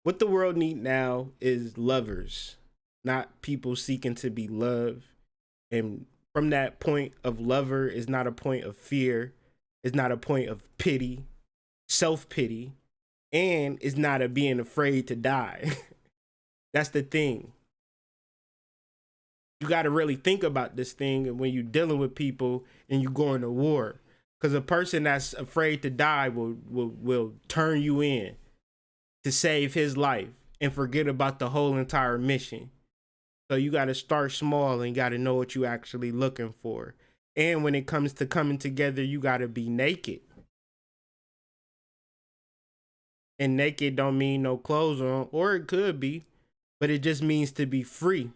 What the world needs now is lovers, not people seeking to be loved. And from that point of lover is not a point of fear. It's not a point of pity, self-pity, and it's not a being afraid to die. That's the thing. You got to really think about this thing when you're dealing with people and you going to war. Because a person that's afraid to die will turn you in to save his life and forget about the whole entire mission. So you got to start small and got to know what you actually looking for. And when it comes to coming together, you got to be naked. And naked don't mean no clothes on, or it could be, but it just means to be free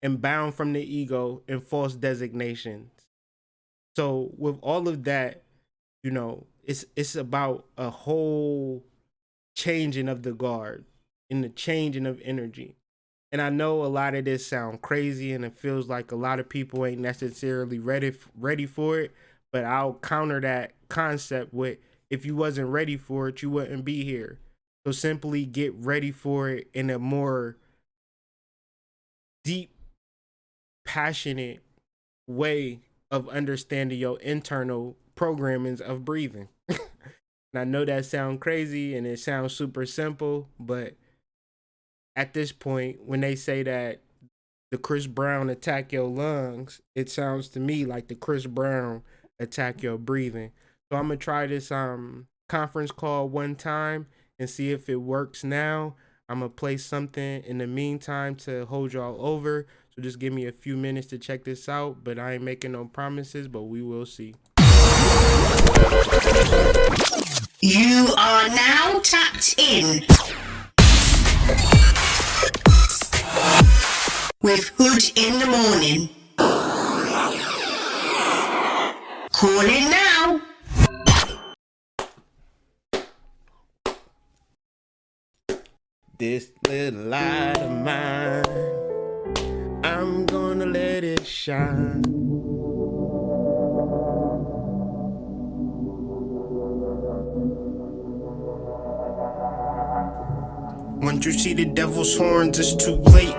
and bound from the ego and false designations. So with all of that, you know, it's about a whole changing of the guard and the changing of energy. And I know a lot of this sound crazy and it feels like a lot of people ain't necessarily ready for it, but I'll counter that concept with, if you wasn't ready for it, you wouldn't be here. So simply get ready for it in a more deep, passionate way of understanding your internal programmings of breathing. And I know that sounds crazy and it sounds super simple, but at this point, when they say that the Chris Brown attack your lungs, it sounds to me like the Chris Brown attack your breathing. So I'm gonna try this conference call one time and see if it works now. I'm gonna play something in the meantime to hold y'all over. So just give me a few minutes to check this out, but I ain't making no promises, but we will see. You are now tapped in with Hood in the Morning. Calling now. This little light of mine, I'm gonna let it shine. Once you see the devil's horns, it's too late.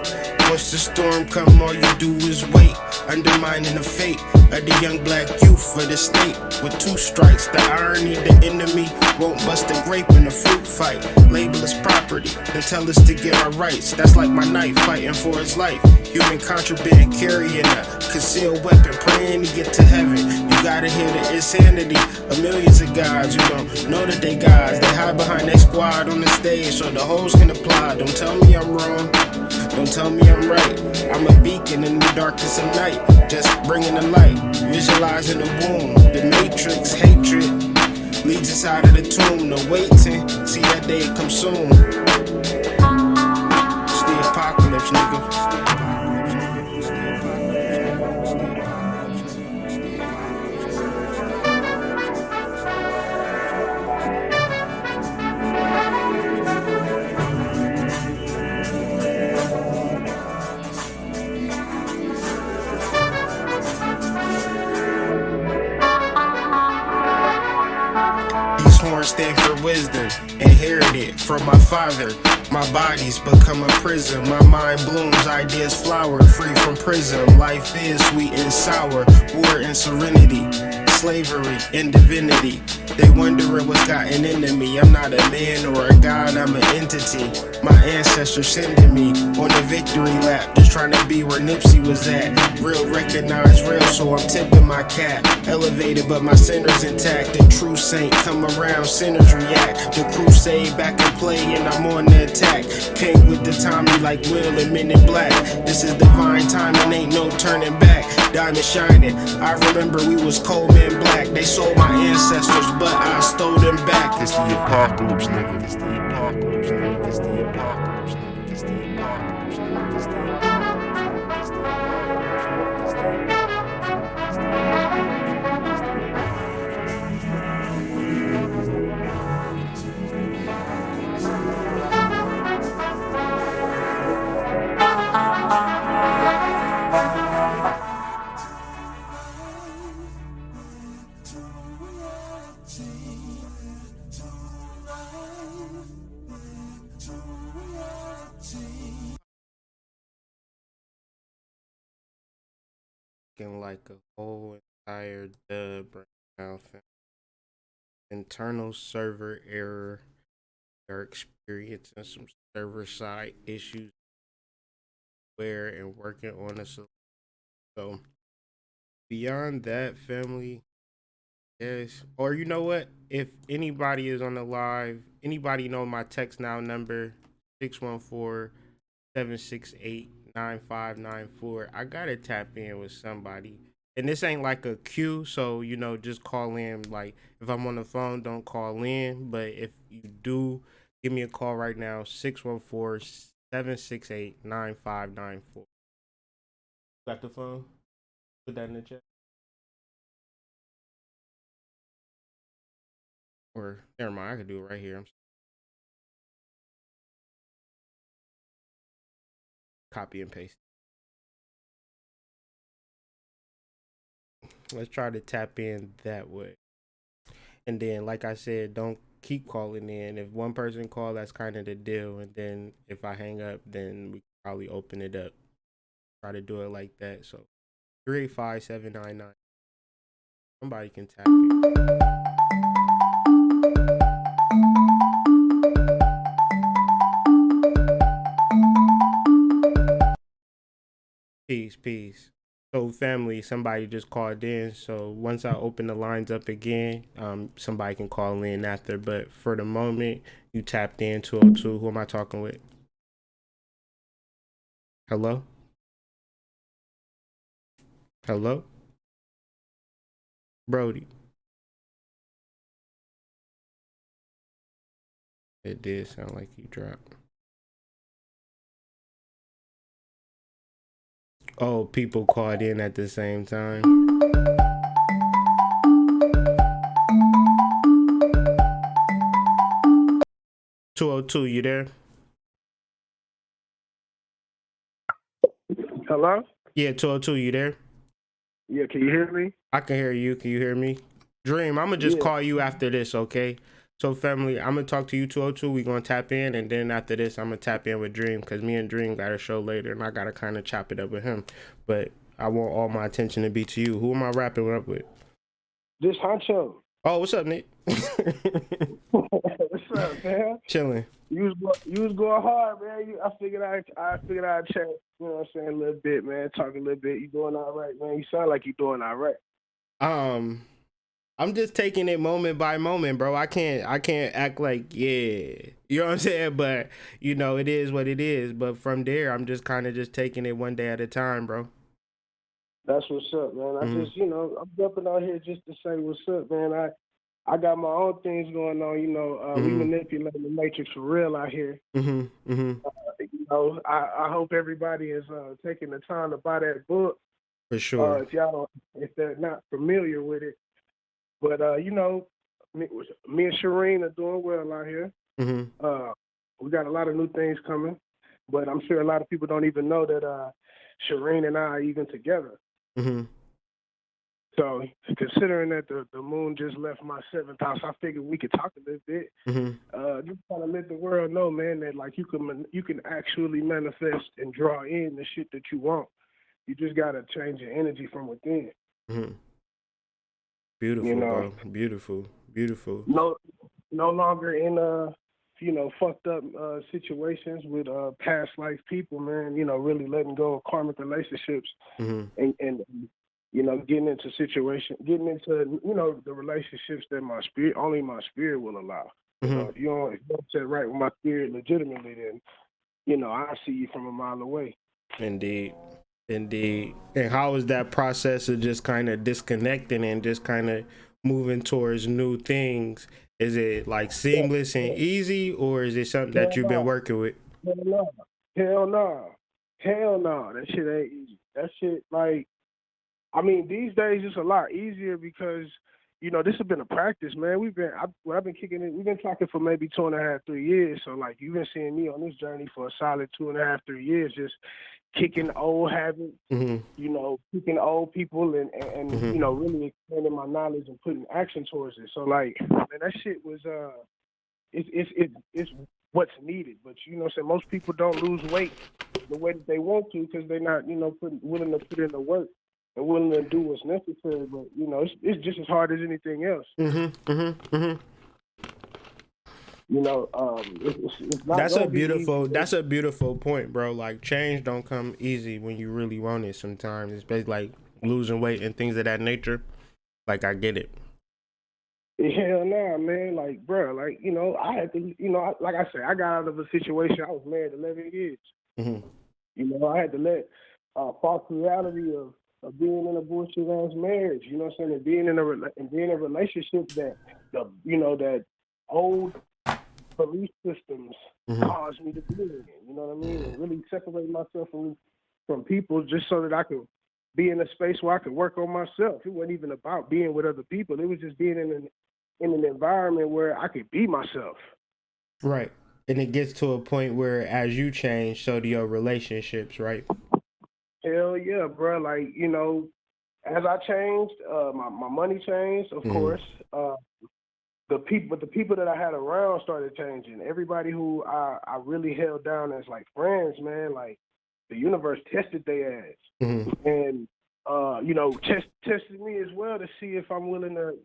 Once the storm come, all you do is wait. Undermining the fate of the young black youth for the state. With 2 strikes, the irony, the enemy won't bust a grape in a fruit fight. Label as property, then tell us to get our rights. That's like my knife fighting for his life. Human contraband carrying a concealed weapon, praying to get to heaven. You gotta hear the insanity of millions of guys who don't know that they guys. They hide behind their squad on the stage so the hoes can apply. Don't tell me I'm wrong, don't tell me I'm right. I'm a beacon in the darkness of night, just bringing the light, visualizing the womb. The matrix, hatred, leads us out of the tomb. No waiting, see that day come soon. It's the apocalypse, nigga. Horns stand for wisdom, inherited from my father. My body's become a prison. My mind blooms, ideas flower, free from prison. Life is sweet and sour, war and serenity, slavery and divinity. They wondering what's gotten into me. I'm not a man or a god, I'm an entity. My ancestors sending me on the victory lap, just trying to be where Nipsey was at. Real recognize real, so I'm tipping my cap. Elevated, but my center's intact. The true saint come around, sinners react. The crusade back in play, and I'm on the attack. Came with the Tommy like Will and Men in Black. This is divine timing, ain't no turning back. Diamond shining, I remember we was cold men black. They sold my ancestors, but I stole them back. It's the apocalypse, nigga. It's the apocalypse, nigga. It's the apocalypse, nigga. It's the apocalypse, nigga. It's the apocalypse, like a whole entire dub right now, fam. Internal server error. They're experiencing some server side issues where and working on a solution. So beyond that, family, yes. Or you know what? If anybody is on the live, anybody know my text now number 614-768-9594. I gotta tap in with somebody. And this ain't like a queue, so just call in. Like if I'm on the phone, don't call in. But if you do, give me a call right now, 614-768-9594. Got the phone? Put that in the chat. Or never mind, I could do it right here. I'm copy and paste. Let's try to tap in that way. And then, like I said, don't keep calling in. If one person call, that's kind of the deal. And then if I hang up, then we probably open it up. Try to do it like that. So 385-799. Somebody can tap in. Peace. So family, somebody just called in. So once I open the lines up again, somebody can call in after. But for the moment, you tapped in 202. Who am I talking with? Hello? Hello? Brody. It did sound like he dropped. Oh, people called in at the same time. "202, you there?" Hello? Yeah, 202, you there? Yeah, can you hear me? I can hear you. Can you hear me? Dream, I'm gonna just Yeah. call you after this, okay? So, family, I'm gonna talk to you 202. We gonna tap in, and then after this, I'm gonna tap in with Dream because me and Dream got a show later, and I gotta kind of chop it up with him. But I want all my attention to be to you. Who am I wrapping up with? This Honcho. Oh, what's up, Nick? What's up, man? Chilling. You was going hard, man. I figured I'd chat, you know what I'm saying, a little bit, man. Talk a little bit. You doing all right, man? You sound like you doing all right. I'm just taking it moment by moment, bro. I can't act like, yeah, you know what I'm saying? But you know, it is what it is. But from there, I'm just kind of just taking it one day at a time, bro. That's what's up, man. I just, I'm jumping out here just to say what's up, man. I got my own things going on, we manipulate the matrix for real out here. I hope everybody is taking the time to buy that book. For sure. If they're not familiar with it. But me and Shireen are doing well out here. We got a lot of new things coming, but I'm sure a lot of people don't even know that Shireen and I are even together. So considering that the moon just left my 7th house, I figured we could talk a little bit. Just kind of let the world know, man, that like you can actually manifest and draw in the shit that you want. You just gotta change your energy from within. Beautiful, bro. Beautiful. No longer in fucked up situations with past life people, man. Really letting go of karmic relationships and getting into the relationships that only my spirit will allow. If you don't set right with my spirit legitimately, then I see you from a mile away. Indeed. And how is that process of just kind of disconnecting and just kind of moving towards new things? Is it like seamless and easy, or is it something that you've been working with? Hell no. That shit ain't easy. That shit, these days it's a lot easier because, this has been a practice, man. I've been kicking it. We've been talking for maybe 2.5, 3 years. So you've been seeing me on this journey for a solid 2.5, 3 years, just kicking old habits, kicking old people and really expanding my knowledge and putting action towards it. So man, that shit was it's what's needed. But most people don't lose weight the way that they want to because they're not willing to put in the work and willing to do what's necessary. But it's just as hard as anything else. It's not that's a beautiful point, bro. Like change don't come easy when you really want it sometimes. It's basically like losing weight and things of that nature. Like I get it. Hell nah, man. Bro, I had to, like I said, I got out of a situation. I was married 11 years. I had to let false reality of being in a bullshit ass marriage, and being in a relationship that that old belief systems caused me to be in. You know what I mean? And really separate myself from people just so that I could be in a space where I could work on myself. It wasn't even about being with other people. It was just being in an environment where I could be myself. Right. And it gets to a point where as you change, so do your relationships, right? Hell yeah, bro. As I changed, my money changed, of course. The people that I had around started changing. Everybody who I really held down as friends, man, the universe tested their ass. And tested me as well to see if I'm willing to,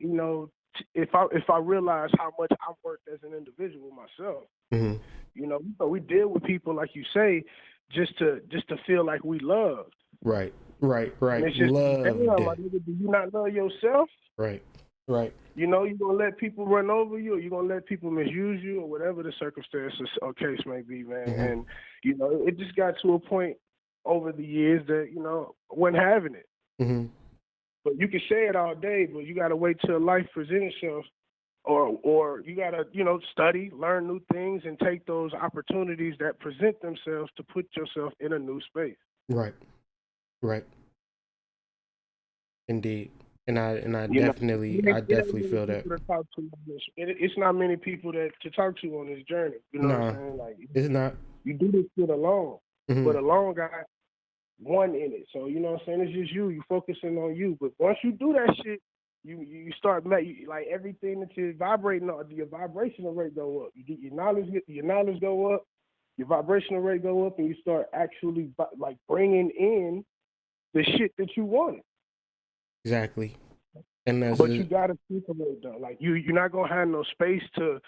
if I realize how much I'm worth as an individual myself. We deal with people, like you say, just to feel like we loved. Right. And it's just, damn, my nigga, do you not love yourself? Right. You're gonna let people run over you, or you're gonna let people misuse you, or whatever the circumstances or case may be, man. And it just got to a point over the years that I wasn't having it. But you can say it all day, but you gotta wait till life presents itself or you gotta, study, learn new things, and take those opportunities that present themselves to put yourself in a new space. Right. Indeed. And I You know, definitely it ain't many feel that. people to talk to on this. It's not many people to talk to on this journey. You know what I'm saying? Like, it's not. you do this shit alone, but alone got one in it. So you know what I'm saying? It's just you. You focusing on you. But once you do that shit, you start like everything that you're vibrating on. Your vibrational rate go up. You get your knowledge go up. Your vibrational rate go up, and you start actually like bringing in the shit that you wanted. Exactly. And but you gotta circulate though. Like you're not gonna have no space to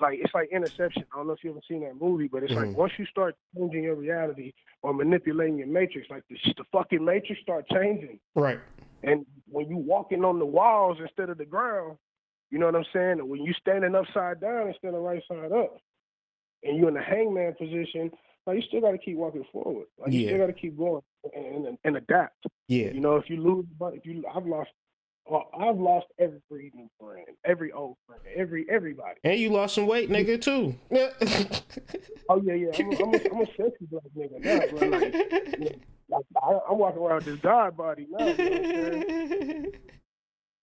like, it's like Interception. I don't know if you ever seen that movie, but it's like once you start changing your reality or manipulating your matrix, like the fucking matrix start changing. Right. And when you walking on the walls instead of the ground, you know what I'm saying? And when you standing upside down instead of right side up, and you're in the hangman position, like you still gotta keep walking forward. Like you still gotta keep going and adapt. Yeah. You know, if you lose, but I've lost every new friend, every old friend, everybody. And you lost some weight, nigga, too. Oh yeah. I'm a sexy black nigga now, bro. Like, I'm walking around with this God body now. You know what I'm saying?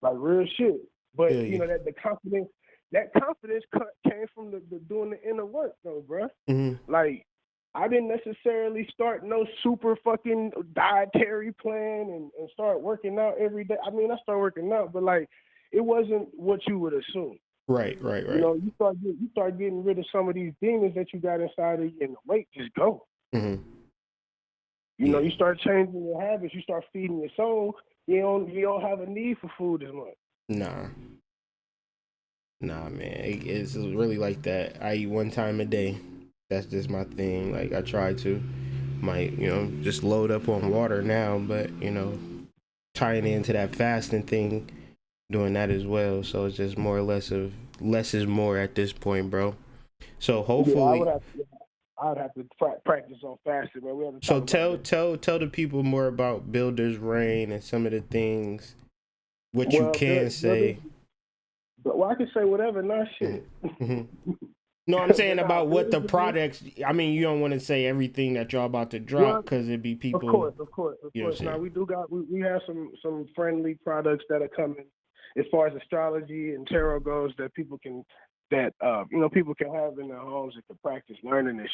Like real shit. But you know that confidence came from the doing the inner work though, bro. Like, I didn't necessarily start no super fucking dietary plan and start working out every day. I mean, I started working out, but like, it wasn't what you would assume. Right. You know, you start getting rid of some of these demons that you got inside of you, and the weight just go. You know, you start changing your habits. You start feeding your soul. You don't have a need for food as much. Nah, man. It's really like that. I eat one time a day. That's just my thing. Like, I try to, might, just load up on water now, but, tying into that fasting thing, doing that as well. So it's just more or less of less is more at this point, bro. So hopefully, I would have to practice on fasting, man. We have to so tell the people more about Builder's Reign and some of the things, what you can say. Well, I can say whatever, not shit. No, I'm saying about what the products. I mean, you don't want to say everything that y'all about to drop because it'd be people. Of course. Now we have some friendly products that are coming as far as astrology and tarot goes that people can people can have in their homes and can practice learning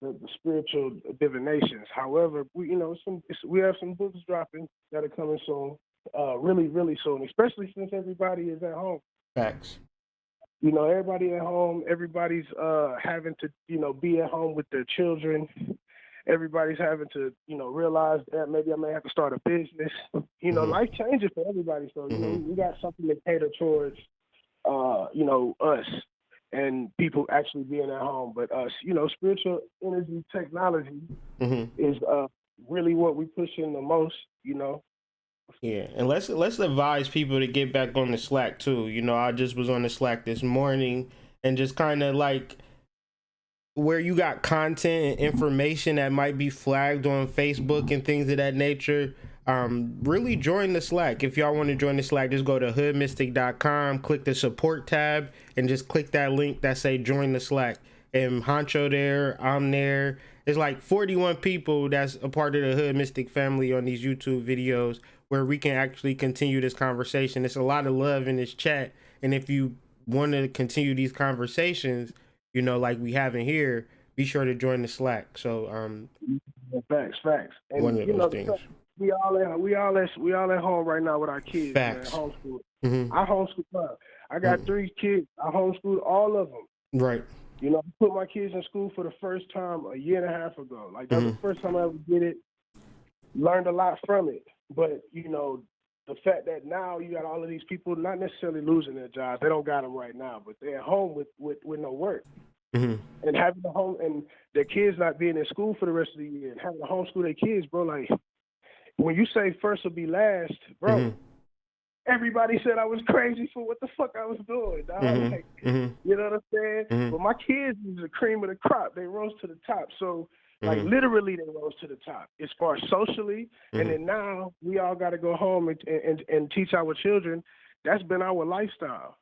the spiritual divinations. However, we have some books dropping that are coming soon, really really soon, especially since everybody is at home. Facts. Everybody at home, everybody's having to, be at home with their children. Everybody's having to, realize that maybe I may have to start a business. Life changes for everybody. So, we got something to cater towards, us and people actually being at home. But us, spiritual energy technology is really what we push in the most, Yeah, and let's advise people to get back on the Slack too. I just was on the Slack this morning and just kind of like where you got content and information that might be flagged on Facebook and things of that nature. Really join the Slack. If y'all want to join the Slack, just go to hoodmystic.com, click the support tab, and just click that link that say join the Slack. And Honcho there, I'm there. There's like 41 people that's a part of the Hood Mystic family on these YouTube videos where we can actually continue this conversation. There's a lot of love in this chat. And if you want to continue these conversations, like we have in here, be sure to join the Slack. So, facts. And one of those things. We all at home right now with our kids. Facts. Man, homeschool. I homeschool. I got 3 kids. I homeschooled all of them. Right. I put my kids in school for the first time a year and a half ago. Like, that was the first time I ever did it. Learned a lot from it. But, the fact that now you got all of these people not necessarily losing their jobs. They don't got them right now, but they're at home with no work. And having the home and their kids not being in school for the rest of the year and having to homeschool their kids, bro, like, when you say first will be last, bro, everybody said I was crazy for what the fuck I was doing, dog. Like, you know what I'm saying? But my kids was the cream of the crop. They rose to the top. So, like, literally, they rose to the top as far as socially. And then now we all got to go home and teach our children that's been our lifestyle.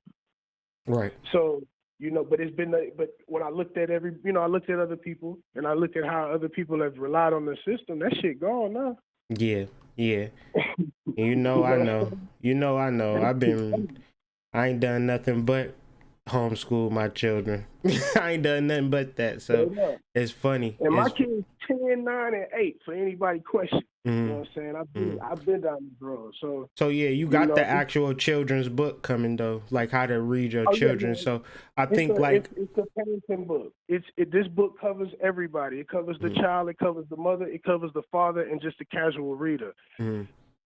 Right. So, but it's been, but when I looked at I looked at other people, and I looked at how other people have relied on the system, that shit gone now. Yeah. I know. I ain't done nothing but homeschool my children. I ain't done nothing but that. So it's funny. And my kids 10, 9, and 8 for anybody question. You know what I'm saying? I've been down the road. So yeah, you got the actual children's book coming though, like how to read your children. Yeah. So I think it's a parenting book. This book covers everybody. It covers the child, it covers the mother, it covers the father, and just the casual reader.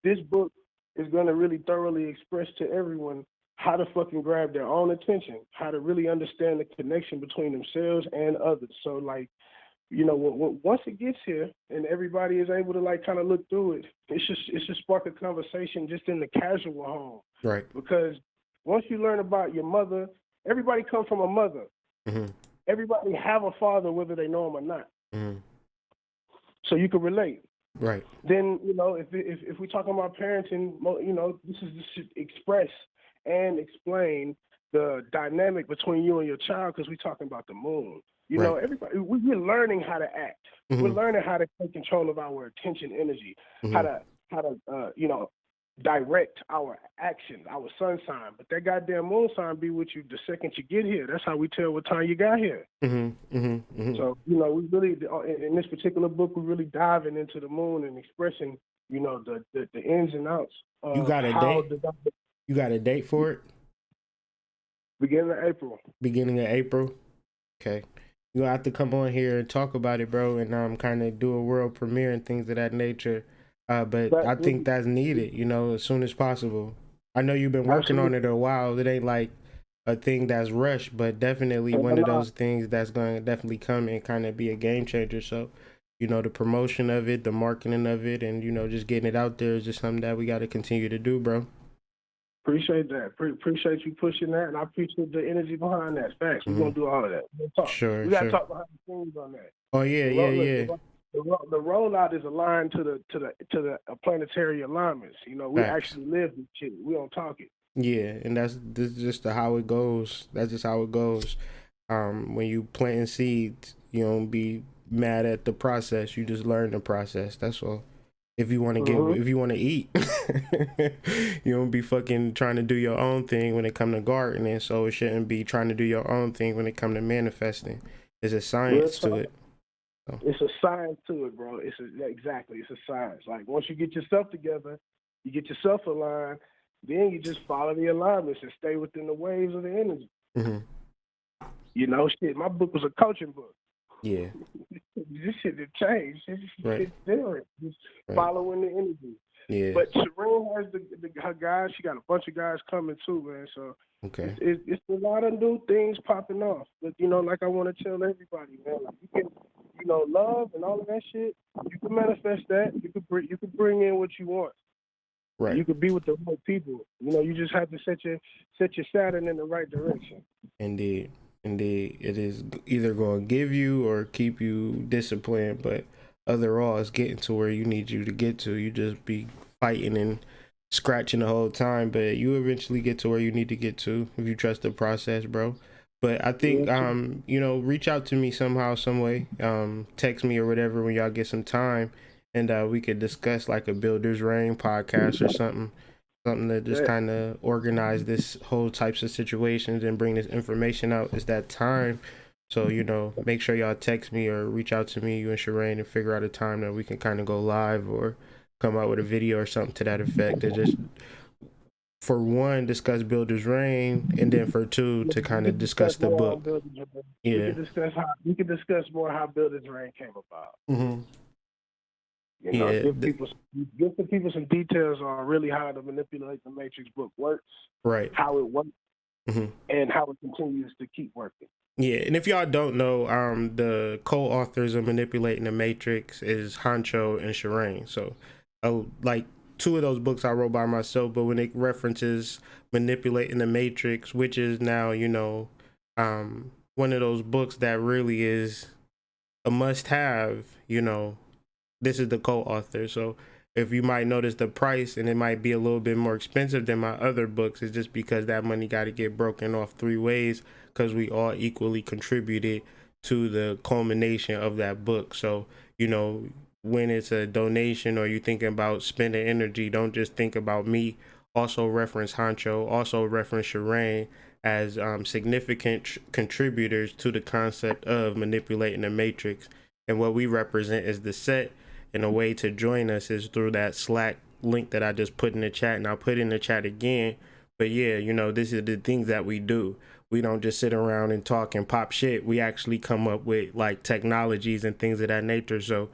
This book is going to really thoroughly express to everyone how to fucking grab their own attention, how to really understand the connection between themselves and others. So, like, once it gets here and everybody is able to, like, kind of look through it, it should spark a conversation just in the casual home. Right. Because once you learn about your mother, everybody comes from a mother. Everybody have a father, whether they know him or not. So you can relate. Right. Then, if we're talking about parenting, this should express and explain the dynamic between you and your child, because we're talking about the moon. Everybody, we're learning how to act. We're learning how to take control of our attention energy, how to direct our actions, our sun sign. But that goddamn moon sign be with you the second you get here. That's how we tell what time you got here. So, we really, in this particular book, we're really diving into the moon and expressing, the ins and outs. You got a date? You got a date for it? Beginning of April. Beginning of April? Okay. You'll have to come on here and talk about it, bro, and kind of do a world premiere and things of that nature. But I think that's needed, as soon as possible. I know you've been working on it a while. It ain't like a thing that's rushed, but definitely one of those things that's going to definitely come and kind of be a game changer. So, the promotion of it, the marketing of it, and, just getting it out there is just something that we got to continue to do, bro. Appreciate that. Appreciate you pushing that, and I appreciate the energy behind that. Facts. We're going to do all of that. We'll talk. Sure, we got to talk behind the scenes on that. Oh, yeah. The rollout is aligned to the planetary alignments. We actually live this shit. We don't talk it. Yeah, and that's just how it goes. That's just how it goes. When you planting seeds, you don't be mad at the process. You just learn the process. That's all. If you want to if you want to eat, you don't be fucking trying to do your own thing when it come to gardening. So it shouldn't be trying to do your own thing when it come to manifesting. There's a science to it. So. It's a science to it, bro. It's a science. Like, once you get yourself together, you get yourself aligned, then you just follow the alignments and stay within the waves of the energy. Shit, my book was a coaching book. Yeah. This shit did change. It's different. Just following the energy. Yeah. But Shereen has her guys. She got a bunch of guys coming too, man. So it's a lot of new things popping off. But like I want to tell everybody, man, like, you can, love and all of that shit. You can manifest that. You could bring in what you want. Right. You could be with the right people. You just have to set your Saturn in the right direction. Indeed. It is either going to give you or keep you disciplined, but overall it's getting to where you need you to get to. You just be fighting and scratching the whole time, but you eventually get to where you need to get to if you trust the process, bro. But I think reach out to me somehow, some way, text me or whatever when y'all get some time, and we could discuss like a Builder's Reign podcast or something to just kind of organize this whole types of situations and bring this information out. It's that time. So, make sure y'all text me or reach out to me, you and Shireen, and figure out a time that we can kind of go live or come out with a video or something to that effect. To just, for one, discuss Builder's Reign, and then for two, to kind of discuss the book. Yeah. We can discuss more how Builder's Reign came about. Give the people some details on really how the Manipulate the Matrix book works, right? How it works, and how it continues to keep working. Yeah, and if y'all don't know, the co-authors of Manipulating the Matrix is Hancho and Shireen. So, like, two of those books I wrote by myself, but when it references Manipulating the Matrix, which is now, one of those books that really is a must-have, this is the co-author. So if you might notice the price and it might be a little bit more expensive than my other books, it's just because that money got to get broken off 3 ways because we all equally contributed to the culmination of that book. So, you know, when it's a donation or you thinking about spending energy, don't just think about me. Also reference Honcho, also reference Shireen as significant contributors to the concept of manipulating the matrix. And what we represent is the set. And a way to join us is through that Slack link that I just put in the chat, and I'll put in the chat again. But yeah, you know, this is the things that we do. We don't just sit around and talk and pop shit. We actually come up with like technologies and things of that nature. So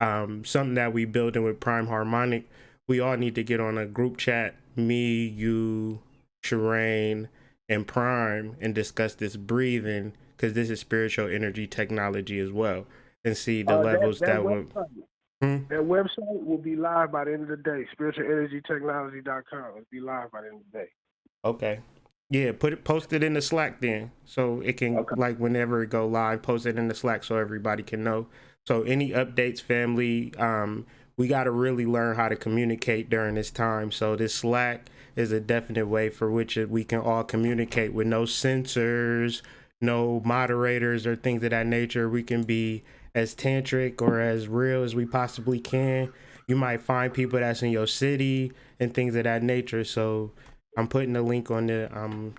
something that we building with Prime Harmonic, we all need to get on a group chat, me, you, Shireen, and Prime, and discuss this breathing, because this is spiritual energy technology as well, and see the levels that will. That website will be live by the end of the day. Spiritualenergytechnology.com. It'll be live by the end of the day. Okay. Yeah, post it in the Slack then, so it can like whenever it go live, post it in the Slack so everybody can know. So any updates, family, we got to really learn how to communicate during this time. So this Slack is a definite way for which we can all communicate with no censors, no moderators or things of that nature. We can be as tantric or as real as we possibly can. You might find people that's in your city and things of that nature. So I'm putting the link on the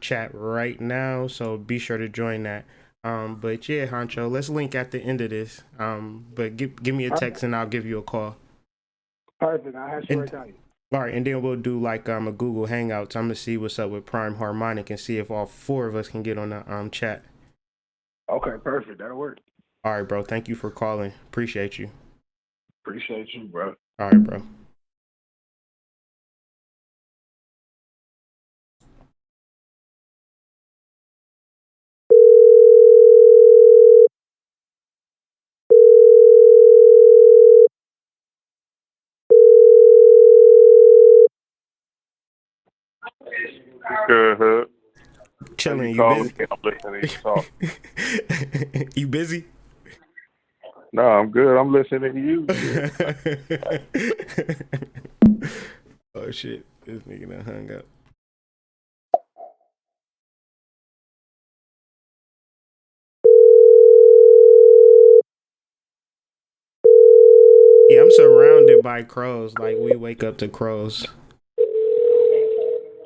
chat right now, so be sure to join that. But yeah, Honcho, let's link at the end of this. But give me a text and I'll give you a call. Perfect. I have you right now. All right, and then we'll do like a Google Hangouts. I'm gonna see what's up with Prime Harmonic and see if all 4 of us can get on the chat. Okay, perfect. That'll work. All right, bro. Thank you for calling. Appreciate you. Appreciate you, bro. All right, bro. Good. Chilling. You busy? I'm listening to you talk. You busy? No, I'm good. I'm listening to you. Oh shit! This nigga done hung up. Yeah, I'm surrounded by crows. Like we wake up to crows.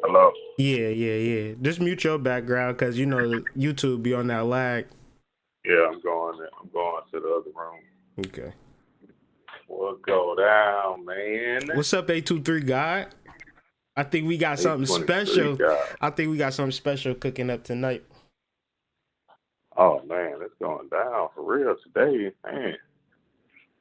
Hello. Yeah. Just mute your background because you know YouTube be on that lag. Yeah, I'm going to the other room. Okay. We'll go down, man. What's up, 823 God? I think we got something special. God. I think we got something special cooking up tonight. Oh man, it's going down for real today, man.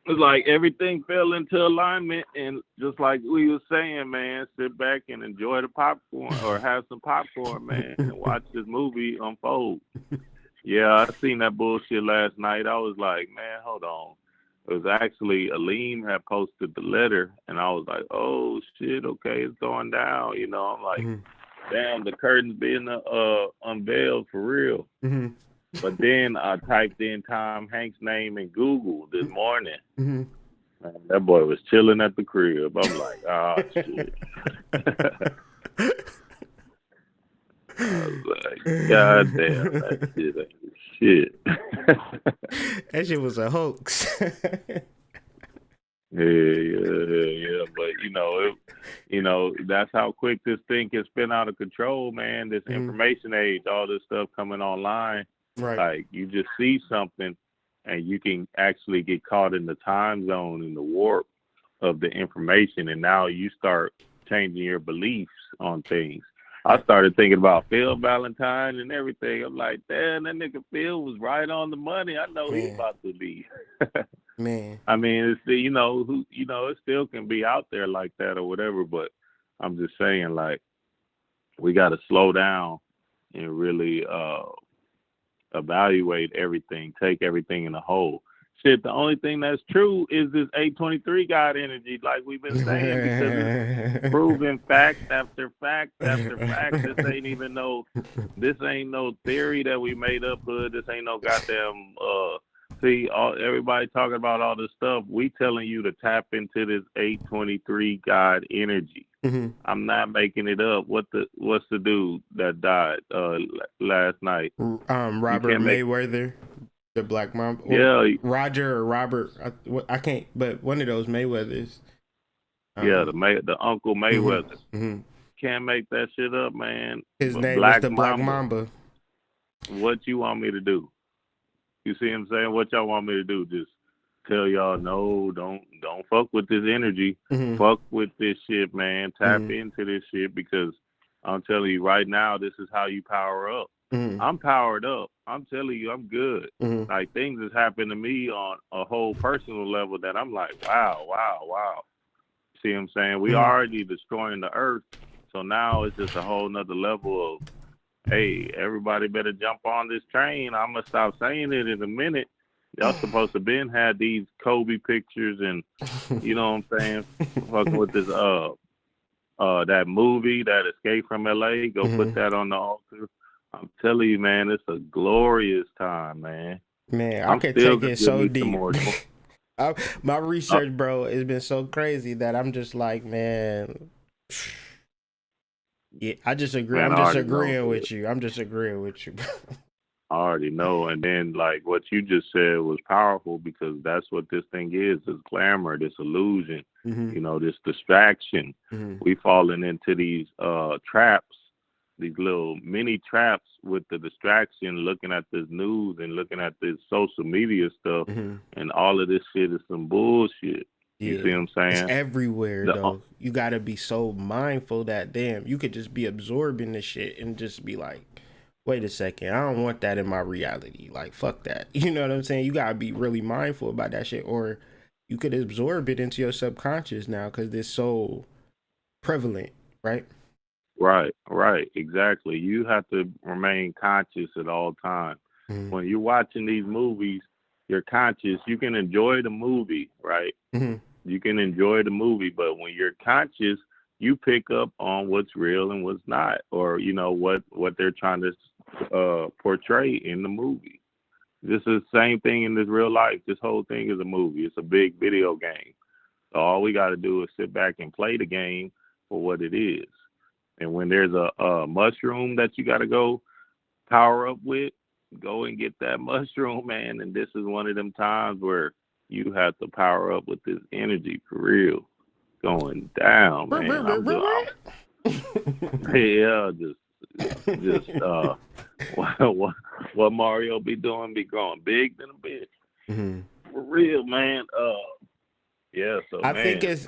It's like everything fell into alignment, and just like we was saying, man, sit back and enjoy the popcorn or have some popcorn, man, and watch this movie unfold. Yeah, I seen that bullshit last night. I was like, man, hold on. It was actually Aleem had posted the letter, and I was like, oh shit, okay, it's going down. You know, I'm like, damn, the curtain's being unveiled for real. But then I typed in Tom Hanks' name in Google this morning. Man, that boy was chilling at the crib. I'm like, oh shit. I was like, God damn, that shit ain't shit. That shit was a hoax. Yeah. But you know, that's how quick this thing can spin out of control, man. This information age, all this stuff coming online. Right. Like you just see something and you can actually get caught in the time zone and the warp of the information, and now you start changing your beliefs on things. I started thinking about Phil Valentine and everything. I'm like, damn, that nigga Phil was right on the money. I know he's about to be. Man. I mean, it's it still can be out there like that or whatever, but I'm just saying, like, we got to slow down and really evaluate everything, take everything in a whole. Shit, the only thing that's true is this 823 God energy, like we've been saying, because it's proven fact after fact after fact. This ain't no theory that we made up, hood. This ain't no goddamn See, everybody talking about all this stuff. We telling you to tap into this 823 God energy. Mm-hmm. I'm not making it up. What's the dude that died last night? Robert Mayweather, the Black Mamba. Yeah, Roger or Robert. I can't, but one of those Mayweathers. Yeah, the Uncle Mayweather. Mm-hmm. Can't make that shit up, man. His name was the Black Mamba. What you want me to do? You see what I'm saying? What y'all want me to do? Just tell y'all no, don't fuck with this energy. Mm-hmm. Fuck with this shit, man. Tap Mm-hmm. into this shit because I'm telling you right now, this is how you power up. Mm-hmm. I'm powered up. I'm telling you, I'm good. Mm-hmm. Like things has happened to me on a whole personal level that I'm like, wow. See what I'm saying? We already destroying the earth, so now it's just a whole nother level of, hey, everybody better jump on this train. I'm gonna stop saying it in a minute. Y'all supposed to been had these Kobe pictures and you know what I'm saying? Fucking with this that movie, that Escape from LA. Go put that on the altar. I'm telling you, man, it's a glorious time, man. Man, I can take it so deep. My research, bro, has been so crazy that I'm just like, man. Yeah, I just agree. Man, I'm just agreeing with you. I'm just agreeing with you. I already know. And then, like, what you just said was powerful because that's what this thing is. This glamour, this illusion, you know, this distraction. We falling into these traps, these little mini traps with the distraction, looking at this news and looking at this social media stuff. And all of this shit is some bullshit. You see what I'm saying? It's everywhere, though. You got to be so mindful that, damn, you could just be absorbing this shit and just be like, wait a second, I don't want that in my reality. Like, fuck that. You know what I'm saying? You got to be really mindful about that shit, or you could absorb it into your subconscious now because it's so prevalent, right? Right. Exactly. You have to remain conscious at all times. When you're watching these movies, you're conscious. You can enjoy the movie, right? You can enjoy the movie, but when you're conscious, you pick up on what's real and what's not, or you know what they're trying to portray in the movie. This is the same thing in this real life. This whole thing is a movie. It's a big video game. So all we got to do is sit back and play the game for what it is. And when there's a mushroom that you got to go power up with, go and get that mushroom, man. And this is one of them times where you have to power up with this energy for real. Going down, man. What Mario be doing be growing big than a bitch. For real, man. So I think it's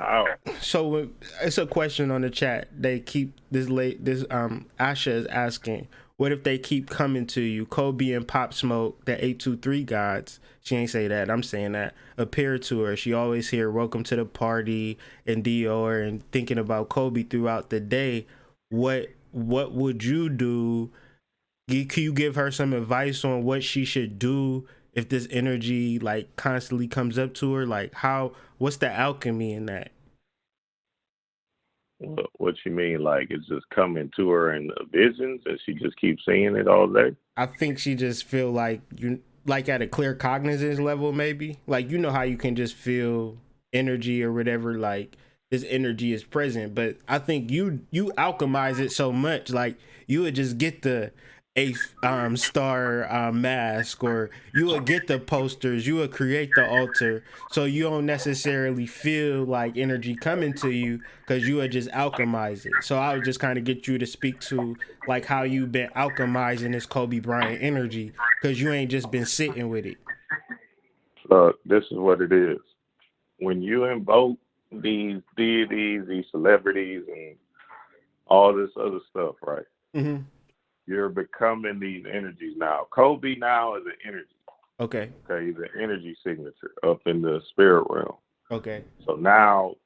so. It's a question on the chat. They keep this Asha is asking, what if they keep coming to you? Kobe and Pop Smoke, the 823 gods. She ain't say that. I'm saying that. Appear to her. She always hear welcome to the party and Dior and thinking about Kobe throughout the day. What would you do? Can you give her some advice on what she should do if this energy like constantly comes up to her? Like what's the alchemy in that? What you mean? Like it's just coming to her in visions and she just keeps seeing it all day? I think she just feel like you like at a clear cognizance level, maybe. Like you know how you can just feel energy or whatever, like this energy is present. But I think you alchemize it so much, like you would just get the 8th star mask, or you would get the posters, you would create the altar, so you don't necessarily feel like energy coming to you because you would just alchemize it. So I would just kind of get you to speak to like how you've been alchemizing this Kobe Bryant energy, because you ain't just been sitting with it. This is what it is. When you invoke these deities, these celebrities, and all this other stuff, right? You're becoming these energies now. Kobe now is an energy. Okay, he's an energy signature up in the spirit realm. Okay. So now,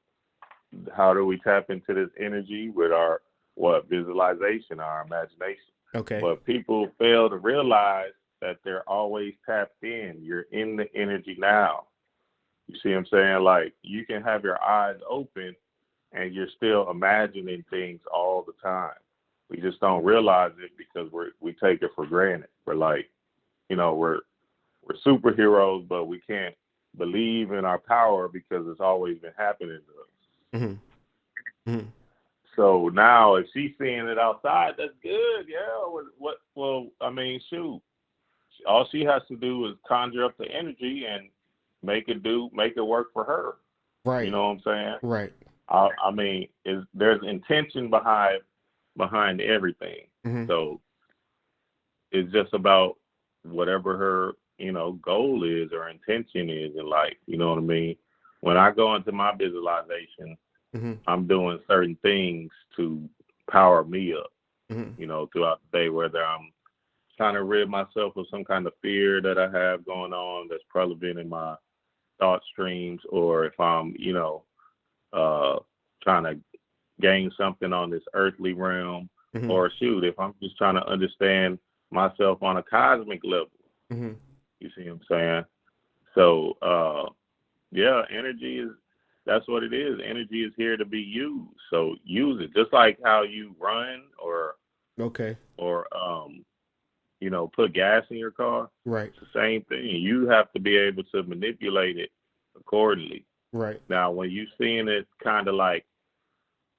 how do we tap into this energy with our visualization, our imagination? Okay. But people fail to realize that they're always tapped in. You're in the energy now. You see what I'm saying? Like you can have your eyes open and you're still imagining things all the time. We just don't realize it because we take it for granted. We're like, you know, we're we're superheroes, but we can't believe in our power because it's always been happening to us. Mm-hmm. Mm-hmm. So now, if she's seeing it outside, that's good. Yeah. What? Well, I mean, shoot. All she has to do is conjure up the energy and make it work for her. Right. You know what I'm saying? Right. I mean, there's intention behind everything. Mm-hmm. So it's just about whatever her, goal is or intention is in life. You know what I mean? When I go into my visualization, mm-hmm. I'm doing certain things to power me up, mm-hmm. Throughout the day, whether I'm trying to rid myself of some kind of fear that I have going on that's prevalent in my thought streams, or if I'm, trying to gain something on this earthly realm, mm-hmm. or shoot, if I'm just trying to understand myself on a cosmic level. Mm-hmm. You see what I'm saying? So, yeah, that's what it is. Energy is here to be used. So use it. Just like how you run or put gas in your car. Right. It's the same thing. You have to be able to manipulate it accordingly. Right. Now, when you're seeing it kind of like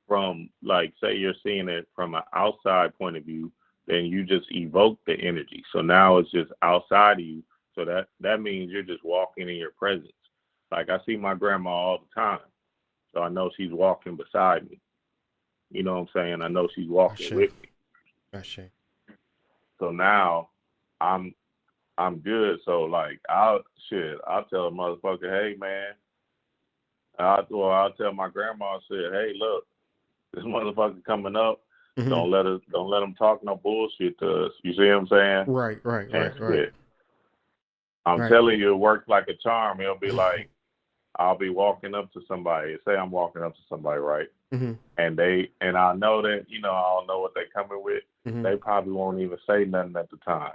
from, like, say you're seeing it from an outside point of view, then you just evoke the energy. So now it's just outside of you. So that means you're just walking in your presence. Like, I see my grandma all the time. So I know she's walking beside me. You know what I'm saying? I know she's walking with me. Gotcha. So now I'm good. So, like, I'll tell a motherfucker, hey man. I'll tell my grandma, I said, hey, look, this motherfucker coming up. Mm-hmm. Don't let him talk no bullshit to us. You see what I'm saying? Right. I'm telling you, it works like a charm. It'll be like, I'll be walking up to somebody. Say I'm walking up to somebody, right? Mm-hmm. And I know that, I don't know what they coming with. Mm-hmm. They probably won't even say nothing at the time.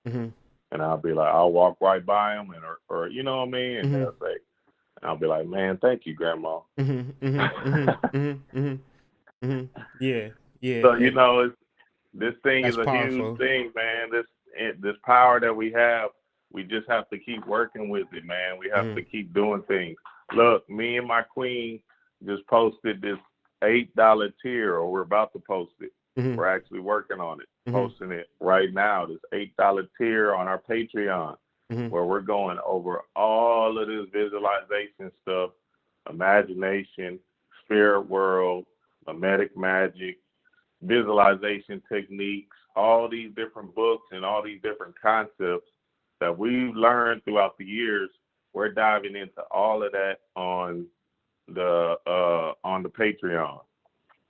Mm-hmm. And I'll be like, I'll walk right by them, or you know what I mean? And they'll say, and I'll be like, man, thank you, Grandma. Mm-hmm. Mm-hmm. Mm-hmm. Mm-hmm. Yeah. So, this thing is a powerful. huge thing, man. This power that we have, we just have to keep working with it, man. We have to keep doing things. Look, me and my queen just posted this $8 tier, or we're about to post it. Mm-hmm. We're actually working on it, posting it right now. This $8 tier on our Patreon, where we're going over all of this visualization stuff, imagination, spirit world, mimetic magic, visualization techniques, all these different books and all these different concepts that we've learned throughout the years. We're diving into all of that on the Patreon.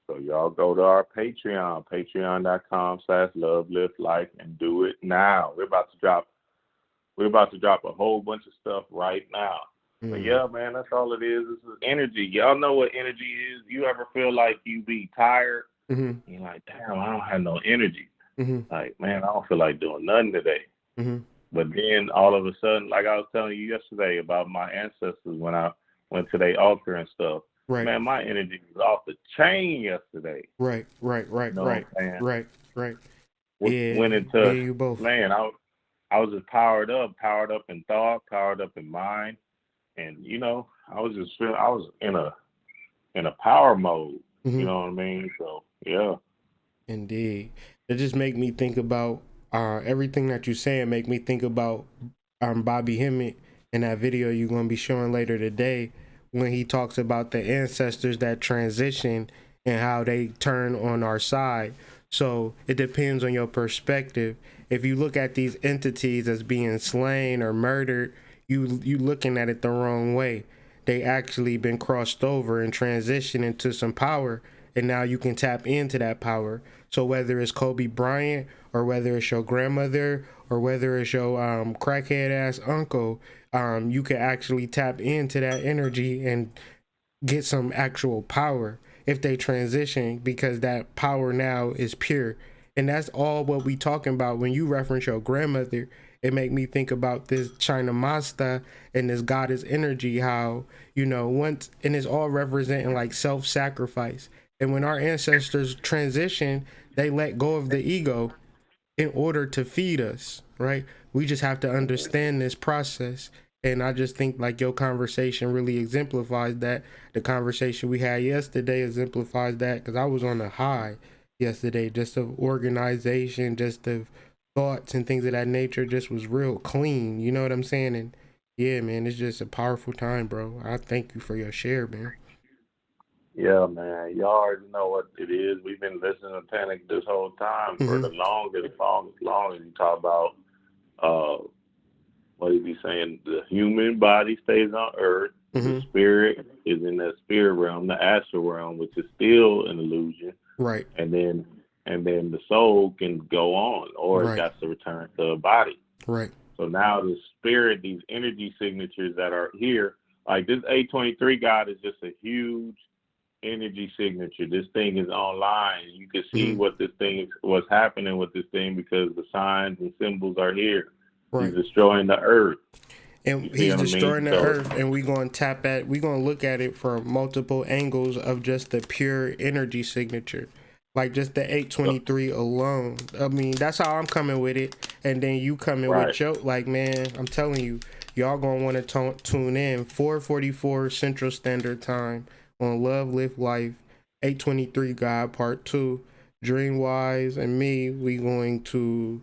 So y'all go to our Patreon, patreon.com/loveliftlife, and do it now. We're about to drop a whole bunch of stuff right now. But yeah, man, that's all it is. This is energy. Y'all know what energy is. You ever feel like you be tired? Mm-hmm. You're like, damn, I don't have no energy. Mm-hmm. Like, man, I don't feel like doing nothing today. Mm-hmm. But then all of a sudden, like I was telling you yesterday about my ancestors when I went to their altar and stuff. Right. Man, my energy was off the chain yesterday. Right. You know what I'm saying? Right. Went into, you both. Man, I was just powered up in thought, powered up in mind. And, I was just feeling, I was in a power mode. Mm-hmm. You know what I mean? So, yeah. Indeed. It just make me think about everything that you're saying, make me think about Bobby Hemmett in that video you're going to be showing later today, when he talks about the ancestors that transition and how they turn on our side. So it depends on your perspective. If you look at these entities as being slain or murdered, you looking at it the wrong way. They actually been crossed over and transitioned into some power, and now you can tap into that power. So whether it's Kobe Bryant, or whether it's your grandmother, or whether it's your crackhead ass uncle, you can actually tap into that energy and get some actual power if they transition, because that power now is pure. And that's all what we talking about. When you reference your grandmother, it make me think about this China Master and this goddess energy, how, once, and it's all representing like self-sacrifice. And when our ancestors transition, they let go of the ego in order to feed us, right? We just have to understand this process. And I just think like your conversation really exemplifies that. The conversation we had yesterday exemplifies that, because I was on a high yesterday, just of organization, just of thoughts and things of that nature, just was real clean. You know what I'm saying? And yeah, man, it's just a powerful time, bro. I thank you for your share, man. Yeah, man. You already know what it is. We've been listening to Tantric this whole time for the longest. You talk about what he be saying, the human body stays on earth, the spirit is in that spirit realm, the astral realm, which is still an illusion. Right. And then the soul can go on, or it got to return to a body. Right. So now the spirit, these energy signatures that are here, like this 823 God is just a huge energy signature. This thing is online. You can see what's happening with this thing, because the signs and symbols are here. He's destroying the earth. And he's destroying the earth, and we're going to look at it from multiple angles of just the pure energy signature. Like just the 823 alone. I mean, that's how I'm coming with it. And then you coming with your, like, man, I'm telling you, y'all going to want to tune in 4:44 Central Standard Time on Love, Live Life, 823 God Part 2. Dreamwise and me, we going to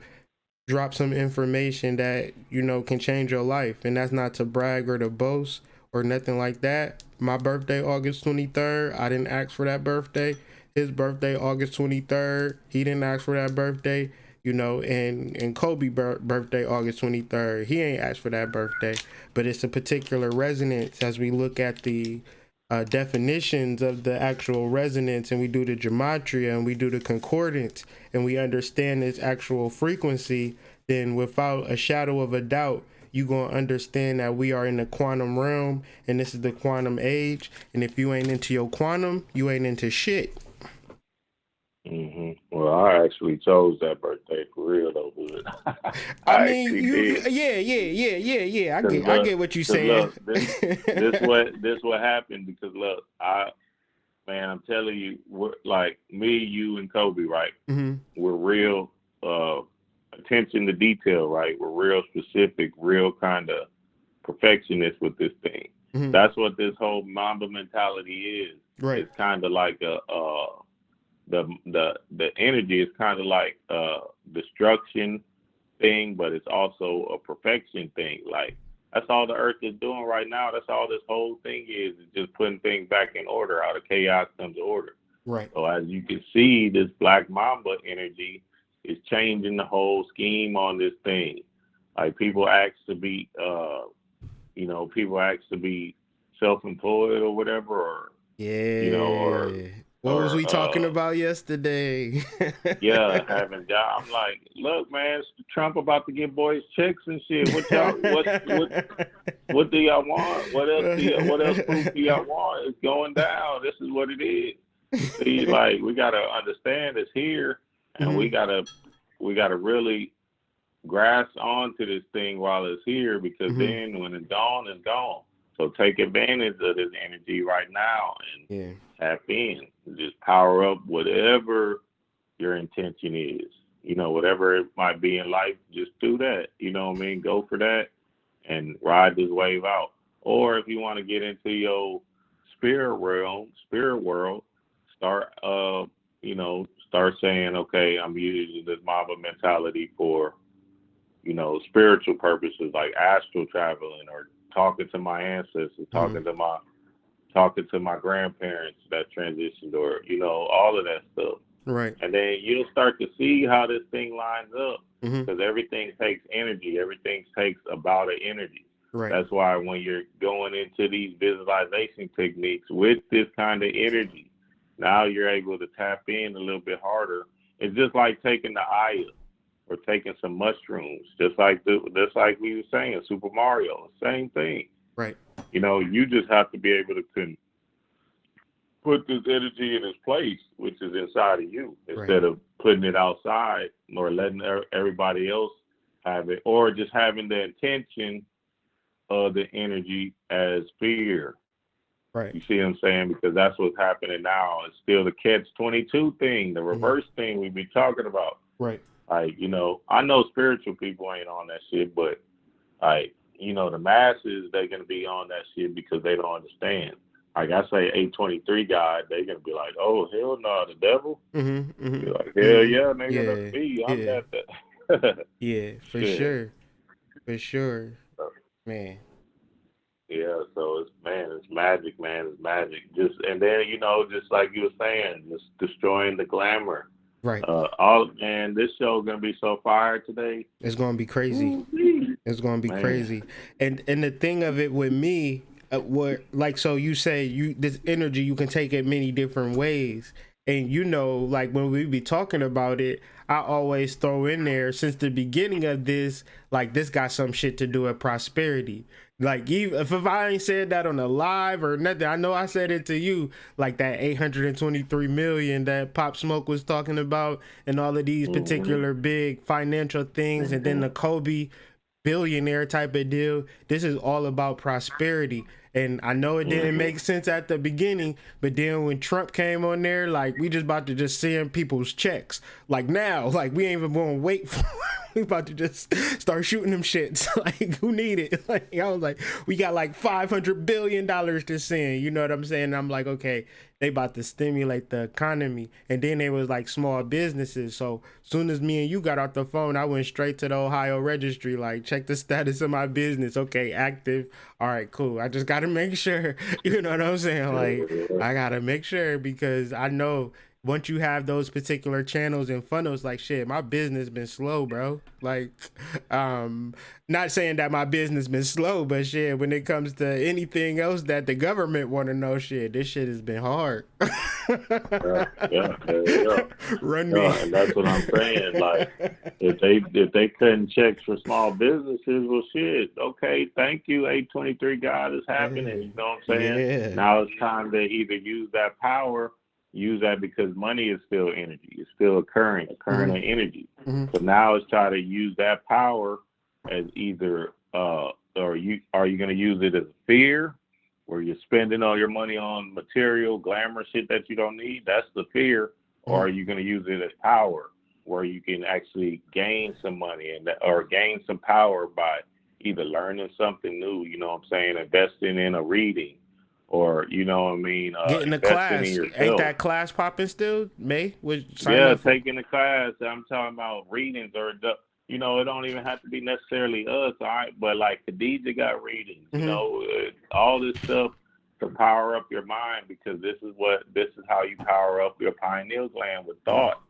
drop some information that, you know, can change your life. And that's not to brag or to boast or nothing like that. My birthday, August 23rd. I didn't ask for that birthday. His birthday, August 23rd. He didn't ask for that birthday. You know, and Kobe birthday, August 23rd. He ain't asked for that birthday. But it's a particular resonance as we look at the definitions of the actual resonance, and we do the gematria and we do the concordance, and we understand its actual frequency, then without a shadow of a doubt, you gonna understand that we are in the quantum realm, and this is the quantum age. And if you ain't into your quantum, you ain't into shit. Well, I actually chose that birthday for real though, but I mean, yeah. I get what you're saying. Look, this what happened, because look, I'm telling you, we're like me, you, and Kobe, right? We're real attention to detail, right? We're real specific, real kind of perfectionist with this thing. That's what this whole Mamba mentality is. Right. It's kind of like the energy is kind of like a destruction thing, but it's also a perfection thing. Like, that's all the earth is doing right now. That's all this whole thing is just putting things back in order. Out of chaos comes order. Right. So as you can see, this Black Mamba energy is changing the whole scheme on this thing. Like, people ask to be, self-employed or whatever, or what was we talking about yesterday? Having job. I'm like, look, man, Trump about to give boys checks and shit. What do y'all want? What else proof do y'all want? It's going down. This is what it is. See, like, we gotta understand it's here, and we gotta really grasp onto this thing while it's here, because then when it's gone, it's gone. So take advantage of this energy right now and tap in. Just power up whatever your intention is. You know, whatever it might be in life, just do that. You know what I mean? Go for that and ride this wave out. Or if you want to get into your spirit world, start saying, okay, I'm using this Mamba mentality for, spiritual purposes, like astral traveling, or talking to my ancestors, talking to my grandparents that transitioned, or all of that stuff. Right. And then you'll start to see how this thing lines up, because everything takes energy. Everything takes about an energy. Right. That's why when you're going into these visualization techniques with this kind of energy, now you're able to tap in a little bit harder. It's just like taking the Aya or taking some mushrooms, just like we were saying, Super Mario, same thing. Right. You just have to be able to put this energy in its place, which is inside of you, instead of putting it outside or letting everybody else have it, or just having the intention of the energy as fear. Right. You see what I'm saying? Because that's what's happening now. It's still the catch-22 thing, the reverse thing we've been talking about. Right. Like, I know spiritual people ain't on that shit, but like, the masses, they're gonna be on that shit because they don't understand. Like I say, 823 God, they're gonna be like, oh hell no, the devil. Be like, hell yeah, nigga, that's me. I'm that. Yeah, for Shit. sure, man. Yeah, so it's magic, man. It's magic. Just and then just like you were saying, just destroying the glamour. Right. This show gonna be so fire today. It's gonna be crazy. Ooh, It's gonna be crazy. And the thing of it with me, so you say this energy you can take it many different ways, and like when we be talking about it, I always throw in there since the beginning of this, like this got some shit to do with prosperity. Like even if I ain't said that on a live or nothing, I know I said it to you, like that 823 million that Pop Smoke was talking about, and all of these particular big financial things, and then the Kobe billionaire type of deal. This is all about prosperity. And I know it didn't make sense at the beginning, but then when Trump came on there, like we just about to just send people's checks. Like now, like we ain't even gonna wait for we about to just start shooting them shits. Like who need it? Like I was like, we got like $500 billion to send. You know what I'm saying? I'm like, okay, they about to stimulate the economy. And then they was like small businesses. So soon as me and you got off the phone, I went straight to the Ohio registry, like check the status of my business. Okay, active. All right, cool. I just gotta make sure. You know what I'm saying? Like I gotta make sure because I know once you have those particular channels and funnels, like shit, my business been slow, bro. Like, not saying that my business been slow, but shit, when it comes to anything else that the government want to know, shit, this shit has been hard. Yeah. Run me. And that's what I'm saying. Like, if they cutting checks for small businesses, well, shit. Okay, thank you. 823 God is happening. You know what I'm saying? Yeah. Now it's time to either use that power. Use that because money is still energy. It's still occurring of energy. So now it's try to use that power as either are you going to use it as fear, where you're spending all your money on material, glamour shit that you don't need? That's the fear. Or are you going to use it as power, where you can actually gain some money or gain some power by either learning something new, you know what I'm saying, investing in a reading, or you know what I mean, getting the class. Ain't that class popping still? May taking the class. I'm talking about readings or it don't even have to be necessarily us, all right? But like Khadija got readings, all this stuff to power up your mind, because this is how you power up your pineal gland with thought.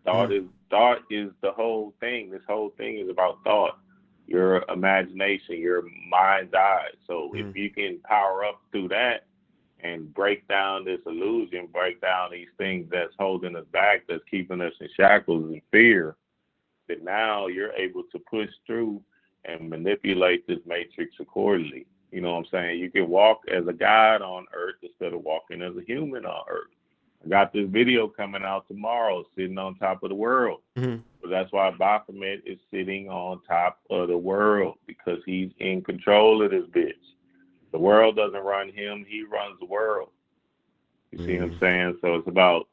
Thought is the whole thing. This whole thing is about thought, your imagination, your mind's eye. So if you can power up through that and break down this illusion, break down these things that's holding us back, that's keeping us in shackles and fear, then now you're able to push through and manipulate this matrix accordingly. You know what I'm saying? You can walk as a god on earth instead of walking as a human on earth. I got this video coming out tomorrow, sitting on top of the world. But that's why Baphomet is sitting on top of the world, because he's in control of this bitch. The world doesn't run him, he runs the world. You see what I'm saying? So it's about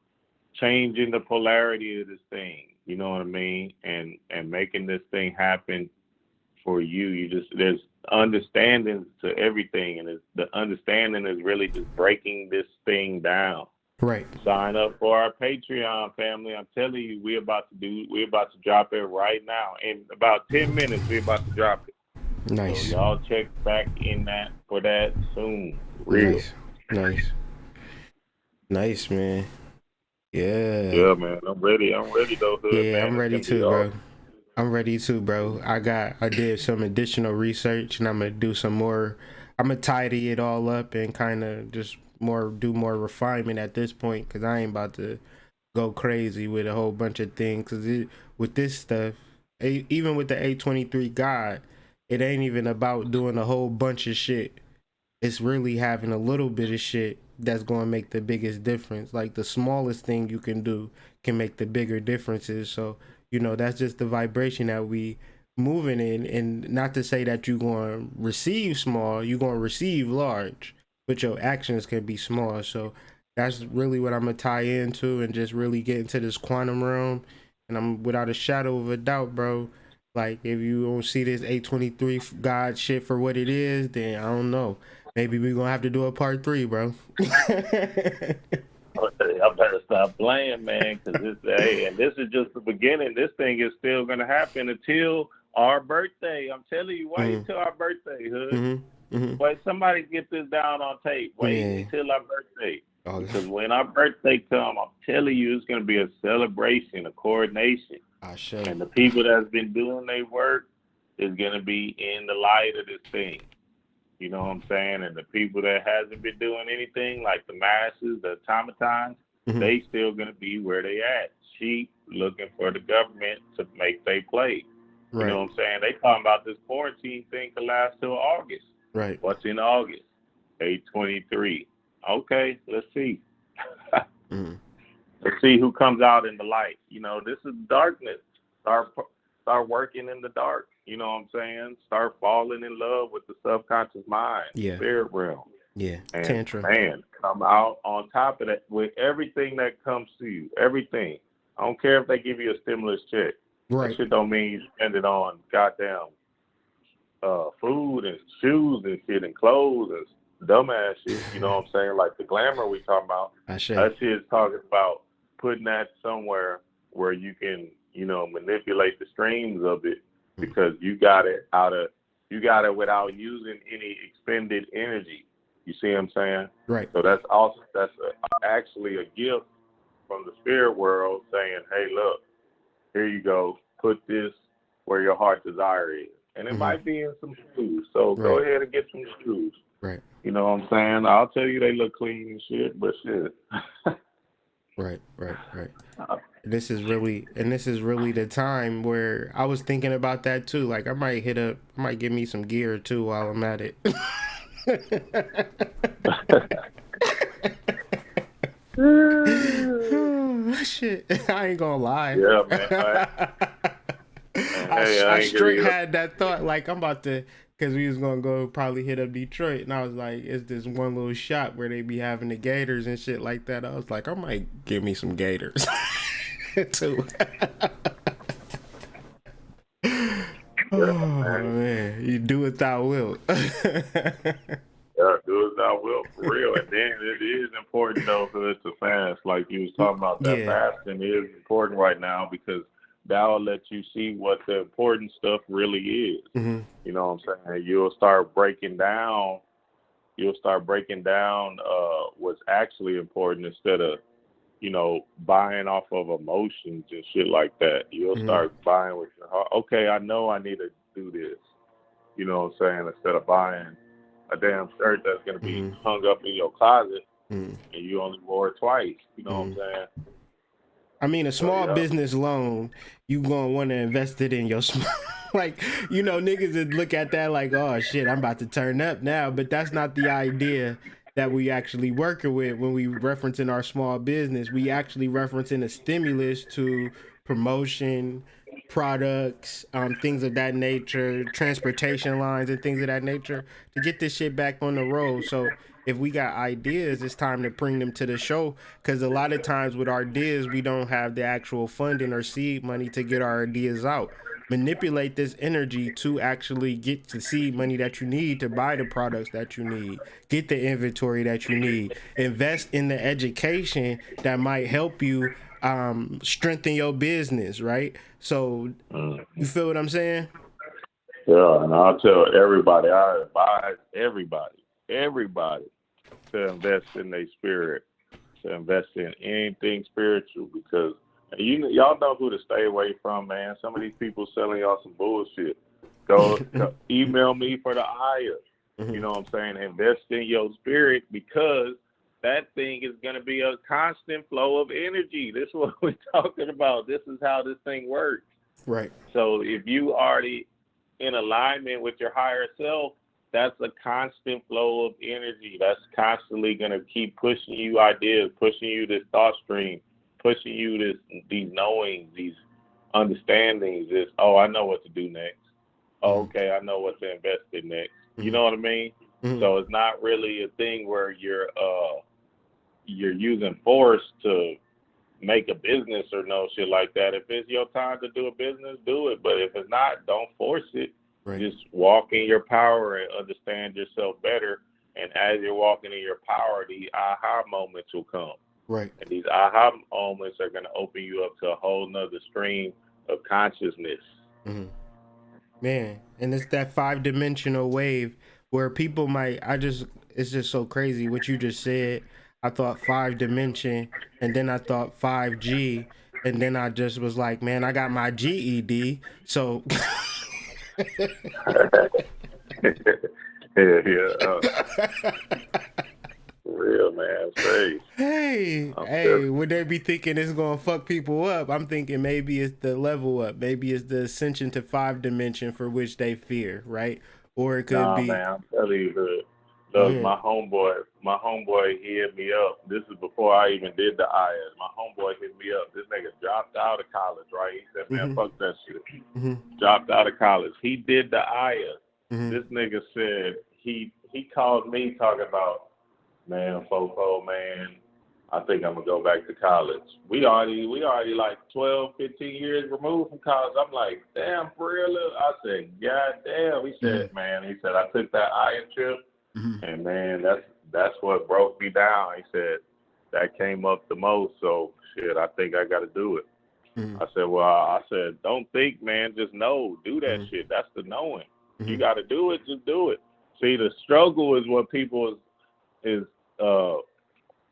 changing the polarity of this thing, you know what I mean? And making this thing happen for you. There's understanding to everything, and the understanding is really just breaking this thing down. Right. Sign up for our Patreon, family. I'm telling you, we're about to drop it right now. In about 10 minutes, we're about to drop it. Nice. So y'all check back in for that soon. Real. Nice, man. Yeah. Yeah, man. I'm ready though, Hood, yeah, man. I'm ready too, bro. I'm ready too, bro. I did some additional research, and I'm gonna do some more. I'm gonna tidy it all up and kind of just do more refinement at this point, because I ain't about to go crazy with a whole bunch of things. Because with this stuff, even with the 823 God, it ain't even about doing a whole bunch of shit. It's really having a little bit of shit that's going to make the biggest difference. Like the smallest thing you can do can make the bigger differences. So, that's just the vibration that we moving in. And not to say that you're going to receive small, you're going to receive large, but your actions can be small. So that's really what I'm going to tie into, and just really get into this quantum realm. And and I'm without a shadow of a doubt, bro. Like, if you don't see this 823 God shit for what it is, then I don't know. Maybe we're gonna have to do a part 3, bro. I better stop playing, man, because and this is just the beginning. This thing is still gonna happen until our birthday. I'm telling you, wait until our birthday, Hood. Wait, somebody get this down on tape. Wait until our birthday. Because when our birthday come, I'm telling you, it's gonna be a celebration, a coordination. And the people that's been doing their work is gonna be in the light of this thing. You know what I'm saying? And the people that hasn't been doing anything, like the masses, the automatons, they still gonna be where they at. Sheep looking for the government to make they play. You know what I'm saying? They talking about this quarantine thing to last till August. Right. What's in August? 8/23. Okay, let's see. Let's see who comes out in the light. You know, this is darkness. Start working in the dark. You know what I'm saying? Start falling in love with the subconscious mind, spirit realm. Yeah, and Tantra. Man, come out on top of that with everything that comes to you. Everything. I don't care if they give you a stimulus check. Right. That shit don't mean you spend it on goddamn food and shoes and shit and clothes and dumbass shit. You know what I'm saying? Like the glamour we talking about. That shit is talking about putting that somewhere where you can, you know, manipulate the streams of it because you got it without using any expended energy. You see what I'm saying? Right. So that's actually a gift from the spirit world saying, hey, look, here you go. Put this where your heart desire is. And it might be in some shoes. So go ahead and get some shoes. Right. You know what I'm saying? I'll tell you they look clean and shit, but shit. Right. This is really the time where I was thinking about that too. Like I might get me some gear too while I'm at it. Shit, I ain't gonna lie. Yeah, man. I straight had that thought, like I'm about to, because we was gonna go probably hit up Detroit, and I was like, it's this one little shop where they be having the gators and shit like that. I was like, I might give me some gators too. Man, you do it thou wilt. Yeah, do as thou wilt, for real. And then it is important though for us to fast, like you was talking about. That fasting is important right now because that'll let you see what the important stuff really is. You know what I'm saying? You'll start breaking down what's actually important instead of, you know, buying off of emotions and shit like that. You'll start buying with your heart. Okay, I know I need to do this. You know what I'm saying? Instead of buying a damn shirt that's going to be hung up in your closet and you only wore it twice. You know what I'm saying? I mean, a small business loan, you gonna want to invest it in your small, like, you know, niggas would look at that like, oh shit, I'm about to turn up now, but that's not the idea that we actually working with when we referencing our small business. We actually referencing a stimulus to promotion, products, things of that nature, transportation lines and things of that nature to get this shit back on the road. So if we got ideas, it's time to bring them to the show, because a lot of times with our ideas, we don't have the actual funding or seed money to get our ideas out. Manipulate this energy to actually get the seed money that you need to buy the products that you need, get the inventory that you need, invest in the education that might help you strengthen your business, right? So you feel what I'm saying? Yeah, and I'll tell everybody, I advise everybody to invest in their spirit, to invest in anything spiritual, because y'all know who to stay away from, man. Some of these people selling y'all some bullshit. Go email me for the ayah. You know what I'm saying? Invest in your spirit, because that thing is going to be a constant flow of energy. This is what we're talking about. This is how this thing works. Right. So if you already in alignment with your higher self, that's a constant flow of energy. That's constantly going to keep pushing you ideas, pushing you this thought stream, pushing you these knowings, these understandings. This, oh, I know what to do next. Oh, okay, I know what to invest in next. You know what I mean? So it's not really a thing where you're using force to make a business or no shit like that. If it's your time to do a business, do it. But if it's not, don't force it. Right. Just walk in your power and understand yourself better. And as you're walking in your power, the aha moments will come. Right. And these aha moments are going to open you up to a whole nother stream of consciousness. Mm-hmm. Man, and it's that 5-dimensional wave where people might, it's just so crazy what you just said. I thought 5-dimension, and then I thought 5G, and then I just was like, man, I got my GED, so. yeah. Real, man. Hey, would they be thinking it's gonna fuck people up? I'm thinking maybe it's the level up, maybe it's the ascension to 5-dimension for which they fear, right? Or it could be. Man, I'm telling you, look, my homeboy, he hit me up. This is before I even did the IS. My homeboy hit me up. This nigga dropped out of college, right? He said, man, fuck that shit. Dropped out of college. He did the IS. This nigga said he called me talking about, man, Fofo, man, I think I'm gonna go back to college. We already like 12, 15 years removed from college. I'm like, damn, for real? I said, God damn. He said, I took that iron trip, and man, that's what broke me down. He said that came up the most. So shit, I think I got to do it. I said, don't think, man, just know, do that shit. That's the knowing. You got to do it, just do it. See, the struggle is what people is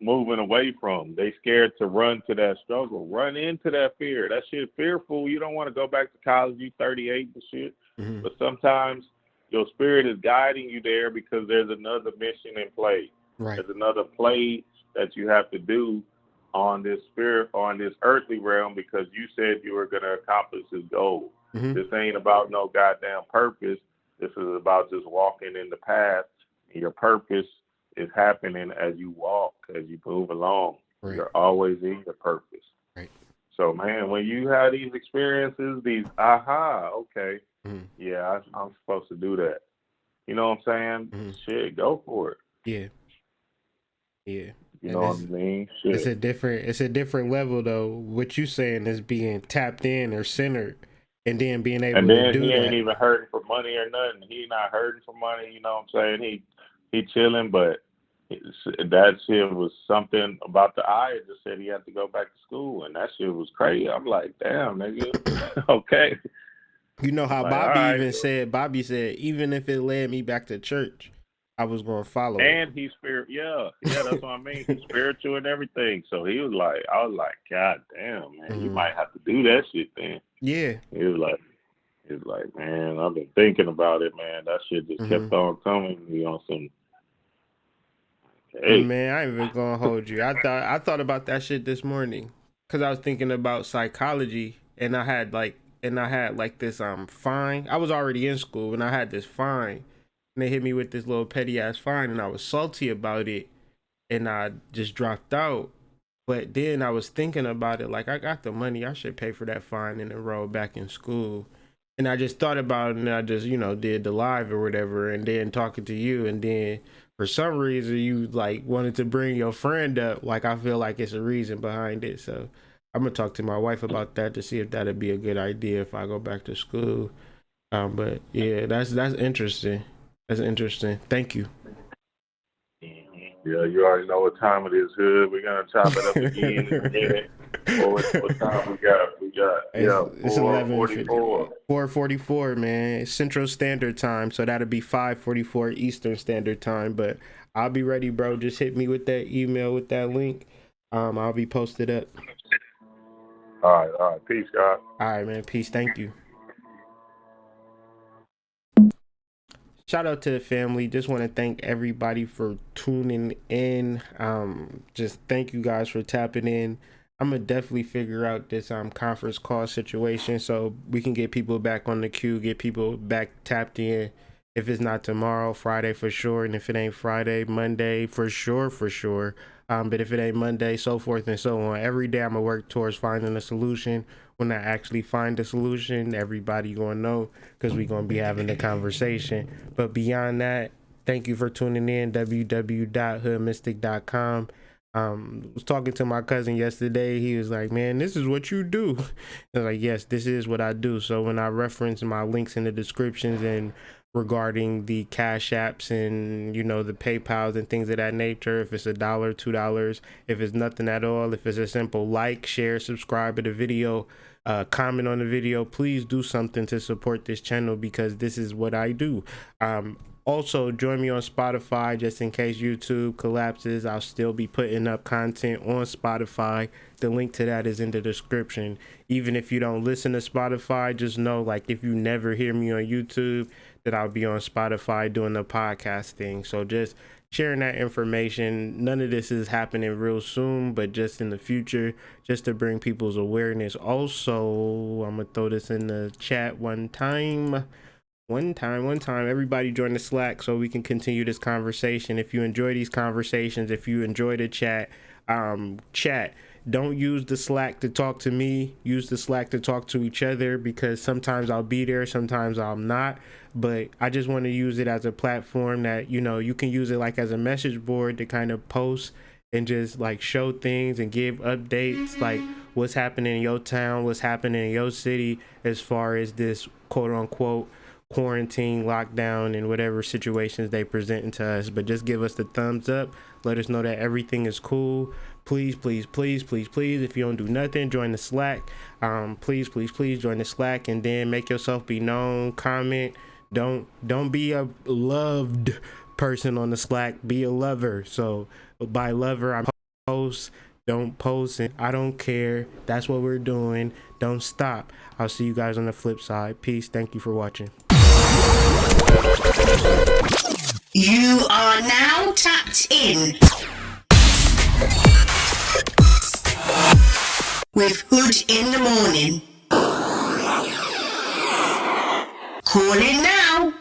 moving away from. They scared to run to that struggle, run into that fear. That shit fearful. You don't want to go back to college. You 38 and shit. But sometimes your spirit is guiding you there because there's another mission in play. Right. There's another play that you have to do on this spirit, on this earthly realm, because you said you were going to accomplish this goal. This ain't about no goddamn purpose. This is about just walking in the path. And your purpose is happening as you walk, as you move along. Right. You're always in your purpose. Right. So, man, when you have these experiences, these okay, yeah, I'm supposed to do that. You know what I'm saying? Shit, go for it. Yeah. Yeah. You know what I mean? Shit. It's a different level though. What you saying is being tapped in or centered, and then being able to do that. And then he ain't even hurting for money or nothing. He not hurting for money. You know what I'm saying? He chilling, but that shit was something about the eye. It just said he had to go back to school, and that shit was crazy. I'm like, damn, nigga. Okay. You know how Bobby said, even if it led me back to church, I was going to follow it. And he's yeah, that's what I mean. He's spiritual and everything. So I was like, God damn, man, you might have to do that shit then. Yeah. He was like, man, I've been thinking about it, man. That shit just kept on coming to me on some. Hey. Man, I ain't even gonna hold you. I thought about that shit this morning because I was thinking about psychology, and I had like this fine. I was already in school, and I had this fine, and they hit me with this little petty ass fine, and I was salty about it, and I just dropped out. But then I was thinking about it, like I got the money, I should pay for that fine and enroll back in school. And I just thought about it, and I just did the live or whatever, and then talking to you, and then. For some reason, you like wanted to bring your friend up. Like I feel like it's a reason behind it. So I'm gonna talk to my wife about that to see if that'd be a good idea if I go back to school. But yeah, that's interesting. That's interesting. Thank you. Yeah, you already know what time it is, Hood. We're gonna chop it up again in a minute. What time we got? It's 11:44. 4:44, man. Central Standard Time, so that'll be 5:44 Eastern Standard Time. But I'll be ready, bro. Just hit me with that email with that link. I'll be posted up. All right. Peace, God. All right, man. Peace. Thank you. Shout out to the family. Just want to thank everybody for tuning in. Just thank you guys for tapping in. I'm gonna definitely figure out this conference call situation so we can get people back on the queue, get people back tapped in. If it's not tomorrow, Friday for sure, and if it ain't Friday, Monday for sure. But if it ain't Monday, so forth and so on. Every day I'm gonna work towards finding a solution. When I actually find a solution, everybody gonna know because we gonna be having a conversation. But beyond that, thank you for tuning in. www.hoodmystic.com. Was talking to my cousin yesterday. He was like, man, this is what you do. I was like, yes, this is what I do. So when I reference my links in the descriptions and regarding the Cash Apps and, you know, the PayPals and things of that nature, if it's $1, $2, if it's nothing at all, if it's a simple like, share, subscribe to the video, comment on the video, please do something to support this channel, because this is what I do. Also, join me on Spotify just in case YouTube collapses. I'll still be putting up content on Spotify. The link to that is in the description. Even if you don't listen to Spotify, just know, like, if you never hear me on YouTube, that I'll be on Spotify doing the podcast thing. So just sharing that information. None of this is happening real soon, but just in the future, just to bring people's awareness. Also, I'm gonna throw this in the chat one time, everybody join the Slack so we can continue this conversation. If you enjoy these conversations, if you enjoy the chat, don't use the Slack to talk to me, use the Slack to talk to each other, because sometimes I'll be there, sometimes I'm not. But I just want to use it as a platform that, you know, you can use it like as a message board to kind of post and just like show things and give updates, like what's happening in your town, what's happening in your city as far as this quote unquote quarantine, lockdown, and whatever situations they present to us. But just give us the thumbs up, let us know that everything is cool. Please, if you don't do nothing, join the Slack. Please join the Slack, and then make yourself be known. Comment. Don't be a loved person on the Slack, be a lover. So by lover, I post, don't post, and I don't care. That's what we're doing. Don't stop. I'll see you guys on the flip side. Peace. Thank you for watching. You are now tapped in with Hood in the Morning. Call in now.